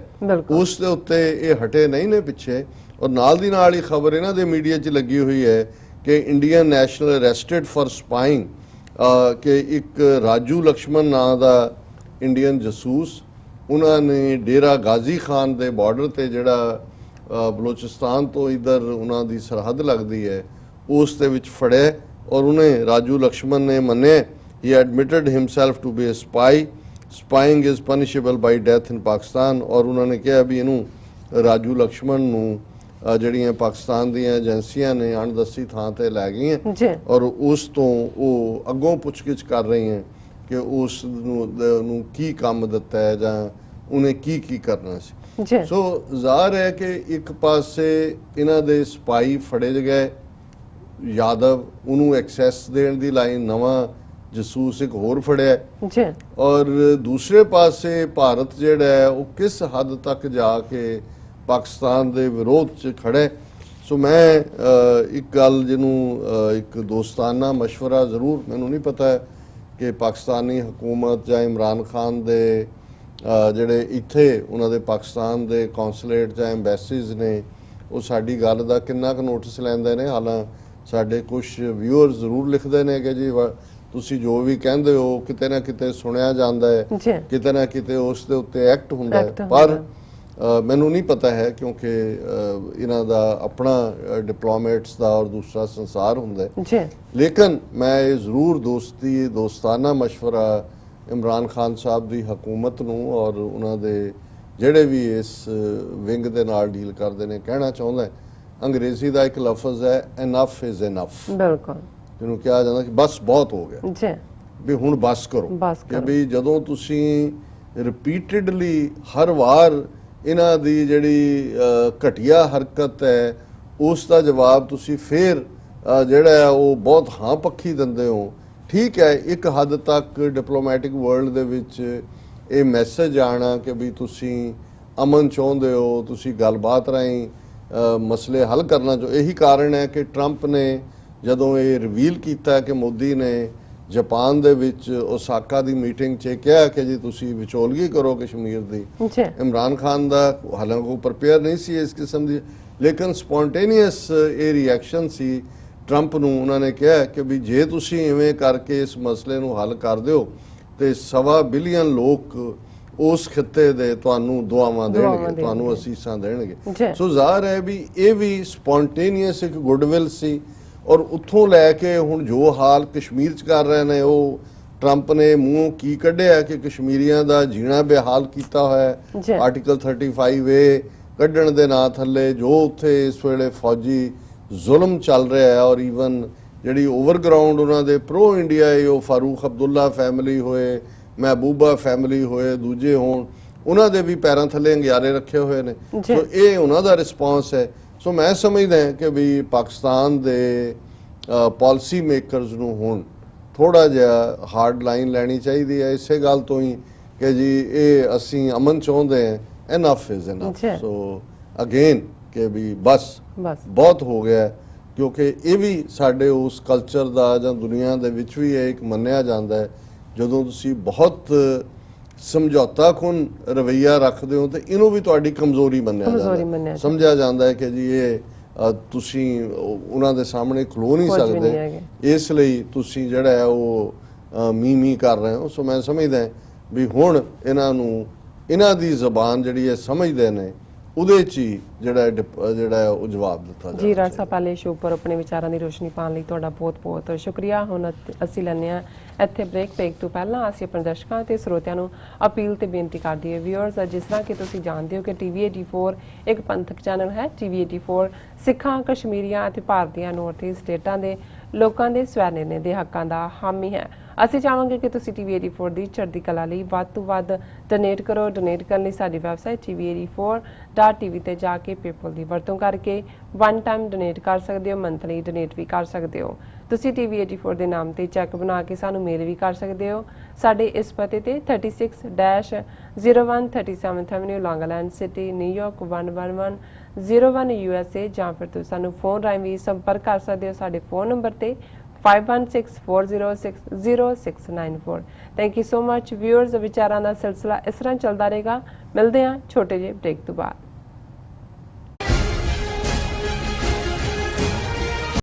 [SPEAKER 2] ਉਸ ਦੇ ਉੱਤੇ ਇਹ ਹਟੇ ਨਹੀਂ ਨੇ ਪਿੱਛੇ। ਔਰ ਨਾਲ ਦੀ ਨਾਲ ਹੀ ਖਬਰ ਇਹਨਾਂ ਦੇ ਮੀਡੀਆ 'ਚ ਲੱਗੀ ਹੋਈ ਹੈ ਕਿ Indian national arrested for spying ਕਿ ਇੱਕ ਰਾਜੂ ਲਕਸ਼ਮਣ ਨਾਂ ਦਾ ਇੰਡੀਅਨ ਜਸੂਸ ਉਹਨਾਂ ਨੇ ਡੇਰਾ ਗਾਜ਼ੀ ਖਾਨ ਦੇ ਬਾਰਡਰ ਤੇ ਜਿਹੜਾ ਬਲੋਚਿਸਤਾਨ ਤੋਂ ਇਧਰ ਉਹਨਾਂ ਦੀ ਸਰਹੱਦ ਲੱਗਦੀ ਹੈ ਉਸ ਦੇ ਵਿੱਚ ਫੜਿਆ ਔਰ ਉਹਨੇ ਰਾਜੂ ਲਕਸ਼ਮਣ ਨੇ ਮੰਨਿਆ he admitted himself to be a spy spying is punishable by death in Pakistan ਔਰ ਉਹਨਾਂ ਨੇ ਕਿਹਾ ਵੀ ਇਹਨੂੰ ਰਾਜੂ ਲਕਸ਼ਮਣ ਨੂੰ ਜਿਹੜੀਆਂ ਪਾਕਿਸਤਾਨ ਦੀਆਂ ਏਜੰਸੀਆਂ ਨੇ ਅਣਦੱਸੀ ਥਾਂ ਤੇ ਲੈ ਗਈਆਂ
[SPEAKER 1] ਜੀ
[SPEAKER 2] ਔਰ ਉਸ ਤੋਂ ਉਹ ਅੱਗੋਂ ਪੁੱਛਗਿੱਛ ਕਰ ਰਹੀਆਂ ਕਿ ਉਸ ਨੂੰ ਕੀ ਕੰਮ ਦਿੱਤਾ ਹੈ ਜਾਂ ਉਹਨੇ ਕੀ ਕਰਨਾ ਸੀ
[SPEAKER 1] ਜੀ
[SPEAKER 2] ਸੋ ਜ਼ਾਹਰ ਹੈ ਕਿ ਇੱਕ ਪਾਸੇ ਇਹਨਾਂ ਦੇ ਸਪਾਈ ਫੜੇ ਗਏ ਯਾਦਵ ਉਹਨੂੰ ਐਕਸੈਸ ਦੇਣ ਦੀ ਲਾਈਨ ਨਵਾਂ ਜਸੂਸ ਇੱਕ ਹੋਰ ਫੜਿਆ
[SPEAKER 1] ਜੀ
[SPEAKER 2] ਔਰ ਦੂਸਰੇ ਪਾਸੇ ਭਾਰਤ ਜਿਹੜਾ ਹੈ ਉਹ ਕਿਸ ਹੱਦ ਤੱਕ ਜਾ ਕੇ ਪਾਕਿਸਤਾਨ ਦੇ ਵਿਰੋਧ 'ਚ ਖੜੇ ਸੋ ਮੈਂ ਇੱਕ ਗੱਲ ਜਿਹਨੂੰ ਇੱਕ ਦੋਸਤਾਨਾ ਮਸ਼ਵਰਾ ਜ਼ਰੂਰ ਮੈਨੂੰ ਨਹੀਂ ਪਤਾ ਹੈ ਕਿ ਪਾਕਿਸਤਾਨੀ ਹਕੂਮਤ ਜਾਂ ਇਮਰਾਨ ਖਾਨ ਦੇ ਜਿਹੜੇ ਇੱਥੇ ਉਹਨਾਂ ਦੇ ਪਾਕਿਸਤਾਨ ਦੇ ਕੌਂਸੂਲੇਟ ਜਾਂ ਐਮਬੈਸੀਜ਼ ਨੇ ਉਹ ਸਾਡੀ ਗੱਲ ਦਾ ਕਿੰਨਾ ਕੁ ਨੋਟਿਸ ਲੈਂਦੇ ਨੇ ਹਾਲਾਂ ਸਾਡੇ ਕੁਝ ਵਿਊਅਰ ਜ਼ਰੂਰ ਲਿਖਦੇ ਨੇ ਕਿ ਜੀ ਤੁਸੀਂ ਜੋ ਵੀ ਕਹਿੰਦੇ ਹੋ ਕਿਤੇ ਨਾ ਕਿਤੇ ਸੁਣਿਆ ਜਾਂਦਾ ਹੈ ਕਿਤੇ ਨਾ ਕਿਤੇ ਉਸ ਦੇ ਉੱਤੇ ਐਕਟ ਹੁੰਦਾ ਹੈ ਪਰ ਮੈਨੂੰ ਨਹੀਂ ਪਤਾ ਹੈ ਕਿਉਂਕਿ ਇਹਨਾਂ ਦਾ ਆਪਣਾ ਡਿਪਲੋਮੈਟਸ ਦਾ ਔਰ ਦੂਸਰਾ ਸੰਸਾਰ ਹੁੰਦਾ ਹੈ ਲੇਕਿਨ ਮੈਂ ਇਹ ਜ਼ਰੂਰ ਦੋਸਤਾਨਾ ਮਸ਼ਵਰਾ ਇਮਰਾਨ ਖਾਨ ਸਾਹਿਬ ਦੀ ਹਕੂਮਤ ਨੂੰ ਔਰ ਉਹਨਾਂ ਦੇ ਜਿਹੜੇ ਵੀ ਇਸ ਵਿੰਗ ਦੇ ਨਾਲ ਡੀਲ ਕਰਦੇ ਨੇ ਕਹਿਣਾ ਚਾਹੁੰਦਾ ਅੰਗਰੇਜ਼ੀ ਦਾ ਇੱਕ ਲਫ਼ਜ਼ ਹੈ ਇਨਫ ਇਜ਼ ਇਨਫ
[SPEAKER 1] ਬਿਲਕੁਲ
[SPEAKER 2] ਜਿਹਨੂੰ ਕਿਹਾ ਜਾਂਦਾ ਕਿ ਬਸ ਬਹੁਤ ਹੋ ਗਿਆ
[SPEAKER 1] ਜੀ
[SPEAKER 2] ਵੀ ਹੁਣ ਬਸ ਕਰੋ ਕਿ ਵੀ ਜਦੋਂ ਤੁਸੀਂ ਰਿਪੀਟਡਲੀ ਹਰ ਵਾਰ ਇਹਨਾਂ ਦੀ ਜਿਹੜੀ ਘਟੀਆ ਹਰਕਤ ਹੈ ਉਸ ਦਾ ਜਵਾਬ ਤੁਸੀਂ ਫੇਰ ਜਿਹੜਾ ਹੈ ਉਹ ਬਹੁਤ ਹਾਂ ਪੱਖੀ ਦਿੰਦੇ ਹੋ ਠੀਕ ਹੈ ਇੱਕ ਹੱਦ ਤੱਕ ਡਿਪਲੋਮੈਟਿਕ ਵਰਲਡ ਦੇ ਵਿੱਚ ਇਹ ਮੈਸੇਜ ਆਣਾ ਕਿ ਵੀ ਤੁਸੀਂ ਅਮਨ ਚਾਹੁੰਦੇ ਹੋ ਤੁਸੀਂ ਗੱਲਬਾਤ ਰਾਹੀਂ ਮਸਲੇ ਹੱਲ ਕਰਨਾ ਚਾਹੋ ਇਹੀ ਕਾਰਨ ਹੈ ਕਿ ਟਰੰਪ ਨੇ ਜਦੋਂ ਇਹ ਰਿਵੀਲ ਕੀਤਾ ਕਿ ਮੋਦੀ ਨੇ ਜਾਪਾਨ ਦੇ ਵਿੱਚ ਓਸਾਕਾ ਦੀ ਮੀਟਿੰਗ 'ਚ ਕਿਹਾ ਕਿ ਜੀ ਤੁਸੀਂ ਵਿਚੋਲਗੀ ਕਰੋ ਕਸ਼ਮੀਰ ਦੀ ਇਮਰਾਨ ਖਾਨ ਦਾ ਹਾਲਾਂਕਿ ਉਹ ਪ੍ਰਪੇਅਰ ਨਹੀਂ ਸੀ ਇਸ ਕਿਸਮ ਦੀ ਲੇਕਿਨ ਸਪੌਂਟੇਨੀਅਸ ਇਹ ਰਿਐਕਸ਼ਨ ਸੀ ਟਰੰਪ ਨੂੰ ਉਹਨਾਂ ਨੇ ਕਿਹਾ ਕਿ ਵੀ ਜੇ ਤੁਸੀਂ ਇਵੇਂ ਕਰਕੇ ਇਸ ਮਸਲੇ ਨੂੰ ਹੱਲ ਕਰ ਦਿਓ ਤੇ 1.25 ਬਿਲੀਅਨ ਲੋਕ ਉਸ ਖਿੱਤੇ ਦੇ ਤੁਹਾਨੂੰ ਦੁਆਵਾਂ ਦੇਣਗੇ ਤੁਹਾਨੂੰ ਅਸੀਸਾਂ ਦੇਣਗੇ ਸੋ ਜ਼ਾਹਰ ਹੈ ਵੀ ਇਹ ਵੀ ਸਪੌਂਟੇਨੀਅਸ ਇੱਕ ਗੁੱਡਵਿਲ ਸੀ ਔਰ ਉੱਥੋਂ ਲੈ ਕੇ ਹੁਣ ਜੋ ਹਾਲ ਕਸ਼ਮੀਰ 'ਚ ਕਰ ਰਹੇ ਨੇ ਉਹ ਟਰੰਪ ਨੇ ਮੂੰਹੋਂ ਕੀ ਕੱਢਿਆ ਕਿ ਕਸ਼ਮੀਰੀਆਂ ਦਾ ਜੀਣਾ ਬੇਹਾਲ ਕੀਤਾ ਹੋਇਆ ਆਰਟੀਕਲ 35A ਕੱਢਣ ਦੇ ਨਾਂ ਥੱਲੇ ਜੋ ਉੱਥੇ ਇਸ ਵੇਲੇ ਫੌਜੀ ਜ਼ੁਲਮ ਚੱਲ ਰਿਹਾ ਹੈ ਔਰ ਈਵਨ ਜਿਹੜੀ ਓਵਰਗਰਾਉਂਡ ਉਹਨਾਂ ਦੇ ਪ੍ਰੋ ਇੰਡੀਆ ਹੈ ਉਹ ਫਾਰੂਕ ਅਬਦੁੱਲਾ ਫੈਮਿਲੀ ਹੋਏ ਮਹਿਬੂਬਾ ਫੈਮਿਲੀ ਹੋਏ ਦੂਜੇ ਹੋਣ ਉਹਨਾਂ ਦੇ ਵੀ ਪੈਰਾਂ ਥੱਲੇ ਅੰਗਿਆਰੇ ਰੱਖੇ ਹੋਏ ਨੇ ਸੋ ਇਹ ਉਹਨਾਂ ਦਾ ਰਿਸਪਾਂਸ ਹੈ ਸੋ ਮੈਂ ਸਮਝਦਾ ਕਿ ਵੀ ਪਾਕਿਸਤਾਨ ਦੇ ਪਾਲਿਸੀ ਮੇਕਰਸ ਨੂੰ ਹੁਣ ਥੋੜਾ ਜਿਹਾ ਹਾਰਡ ਲਾਈਨ ਲੈਣੀ ਚਾਹੀਦੀ ਹੈ ਇਸੇ ਗੱਲ ਤੋਂ ਹੀ ਕਿ ਜੀ ਇਹ ਅਸੀਂ ਅਮਨ ਚਾਹੁੰਦੇ ਹਾਂ enough is enough so again ਕਿ ਵੀ ਬਸ ਬਹੁਤ ਹੋ ਗਿਆ ਕਿਉਂਕਿ ਇਹ ਵੀ ਸਾਡੇ ਉਸ ਕਲਚਰ ਦਾ ਜਾਂ ਦੁਨੀਆ ਦੇ ਵਿੱਚ ਵੀ ਇਹ ਇੱਕ ਮੰਨਿਆ ਜਾਂਦਾ ਹੈ ਜਦੋਂ ਤੁਸੀਂ ਬਹੁਤ ਸਮਝੌਤਾ ਖੁਨ ਰਵਈਆ ਰੱਖਦੇ ਹੋ ਤੇ ਇਹਨੂੰ ਵੀ ਤੁਹਾਡੀ ਕਮਜ਼ੋਰੀ ਮੰਨਿਆ ਜਾਂਦਾ ਸਮਝਿਆ ਜਾਂਦਾ ਹੈ ਕਿ ਜੀ ਇਹ ਤੁਸੀਂ ਉਹਨਾਂ ਦੇ ਸਾਹਮਣੇ ਖਲੋ ਨਹੀਂ ਸਕਦੇ ਇਸ ਲਈ ਤੁਸੀਂ ਜਿਹੜਾ ਹੈ ਉਹ ਮੀ ਕਰ ਰਹੇ ਹੋ ਸੋ ਮੈਂ ਸਮਝਦਾ ਵੀ ਹੁਣ ਇਹਨਾਂ ਦੀ ਜ਼ਬਾਨ ਜਿਹੜੀ ਹੈ ਸਮਝਦੇ ਨੇ ਉਹਦੇ 'ਚ ਹੀ ਜਿਹੜਾ ਉਹ ਜਵਾਬ ਦਿੱਤਾ
[SPEAKER 1] ਜੀ ਰਾਜ ਸਾਹਿਬ ਪਹਿਲੇ ਸ਼ੋਅ ਪਰ ਆਪਣੇ ਵਿਚਾਰਾਂ ਦੀ ਰੋਸ਼ਨੀ ਪਾਉਣ ਲਈ ਤੁਹਾਡਾ ਬਹੁਤ ਸ਼ੁਕਰੀਆ ਹੁਣ ਅਸੀਂ ਲੈਂਦੇ ਹਾਂ ਇੱਥੇ ਬ੍ਰੇਕ ਤੋਂ ਪਹਿਲਾਂ ਅਸੀਂ ਆਪਣੇ ਦਰਸ਼ਕਾਂ ਤੇ ਸਰੋਤਿਆਂ ਨੂੰ ਅਪੀਲ ਤੇ ਬੇਨਤੀ ਕਰਦੀ ਹੈ ਵਿਊਅਰਸ ਜਿਸ ਤਰ੍ਹਾਂ ਕਿ ਤੁਸੀਂ ਜਾਣਦੇ ਹੋ ਕਿ TV84 ਇੱਕ ਪੰਥਕ ਚੈਨਲ ਹੈ TV84 ਸਿੱਖਾਂ ਕਸ਼ਮੀਰੀਆਂ ਅਤੇ ਭਾਰਤੀਆਂ ਨਾਰਥ ਈਸਟ ਸਟੇਟਾਂ ਦੇ ਲੋਕਾਂ ਦੇ ਸਵੈ ਨਿਰਣੇ ਦੇ ਹੱਕਾਂ ਦਾ ਹਾਮੀ ਹੈ ਅਸੀਂ ਚਾਹਾਂਗੇ ਕਿ ਤੁਸੀਂ TV84 ਦੀ ਚੜ੍ਹਦੀ ਕਲਾ ਲਈ ਵੱਧ ਤੋਂ ਵੱਧ ਡੋਨੇਟ ਕਰੋ ਡੋਨੇਟ ਕਰਨ ਲਈ ਸਾਡੀ ਵੈਬਸਾਈਟ TV84.tv ਤੇ ਜਾ ਕੇ ਪੇਪਲ ਦੀ ਵਰਤੋਂ ਕਰਕੇ ਵਨ ਟਾਈਮ ਡੋਨੇਟ ਕਰ ਸਕਦੇ ਹੋ ਮੰਥਲੀ ਡੋਨੇਟ ਵੀ ਕਰ ਸਕਦੇ ਹੋ ਤੁਸੀਂ TV84 ਦੇ ਨਾਮ ਤੇ ਚੈੱਕ ਬਣਾ ਕੇ ਸਾਨੂੰ ਮੇਲ ਵੀ ਕਰ ਸਕਦੇ ਹੋ ਸਾਡੇ ਇਸ ਪਤੇ ਤੇ 36-01 37th Avenue Long Island City New York 11101 USA ਜਾਂ ਫਿਰ ਤੁਸੀਂ ਸਾਨੂੰ ਫੋਨ ਰਾਹੀਂ ਵੀ ਸੰਪਰਕ ਕਰ ਸਕਦੇ ਹੋ ਸਾਡੇ ਫੋਨ ਨੰਬਰ ਤੇ 5164060694 thank you so much viewers ਵਿਚਾਰਾਂ ਦਾ ਸਿਲਸਿਲਾ ਇਸ ਤਰ੍ਹਾਂ ਚੱਲਦਾ ਰਹੇਗਾ ਮਿਲਦੇ ਹਾਂ ਛੋਟੇ ਜਿਹੇ ਬ੍ਰੇਕ ਤੋਂ ਬਾਅਦ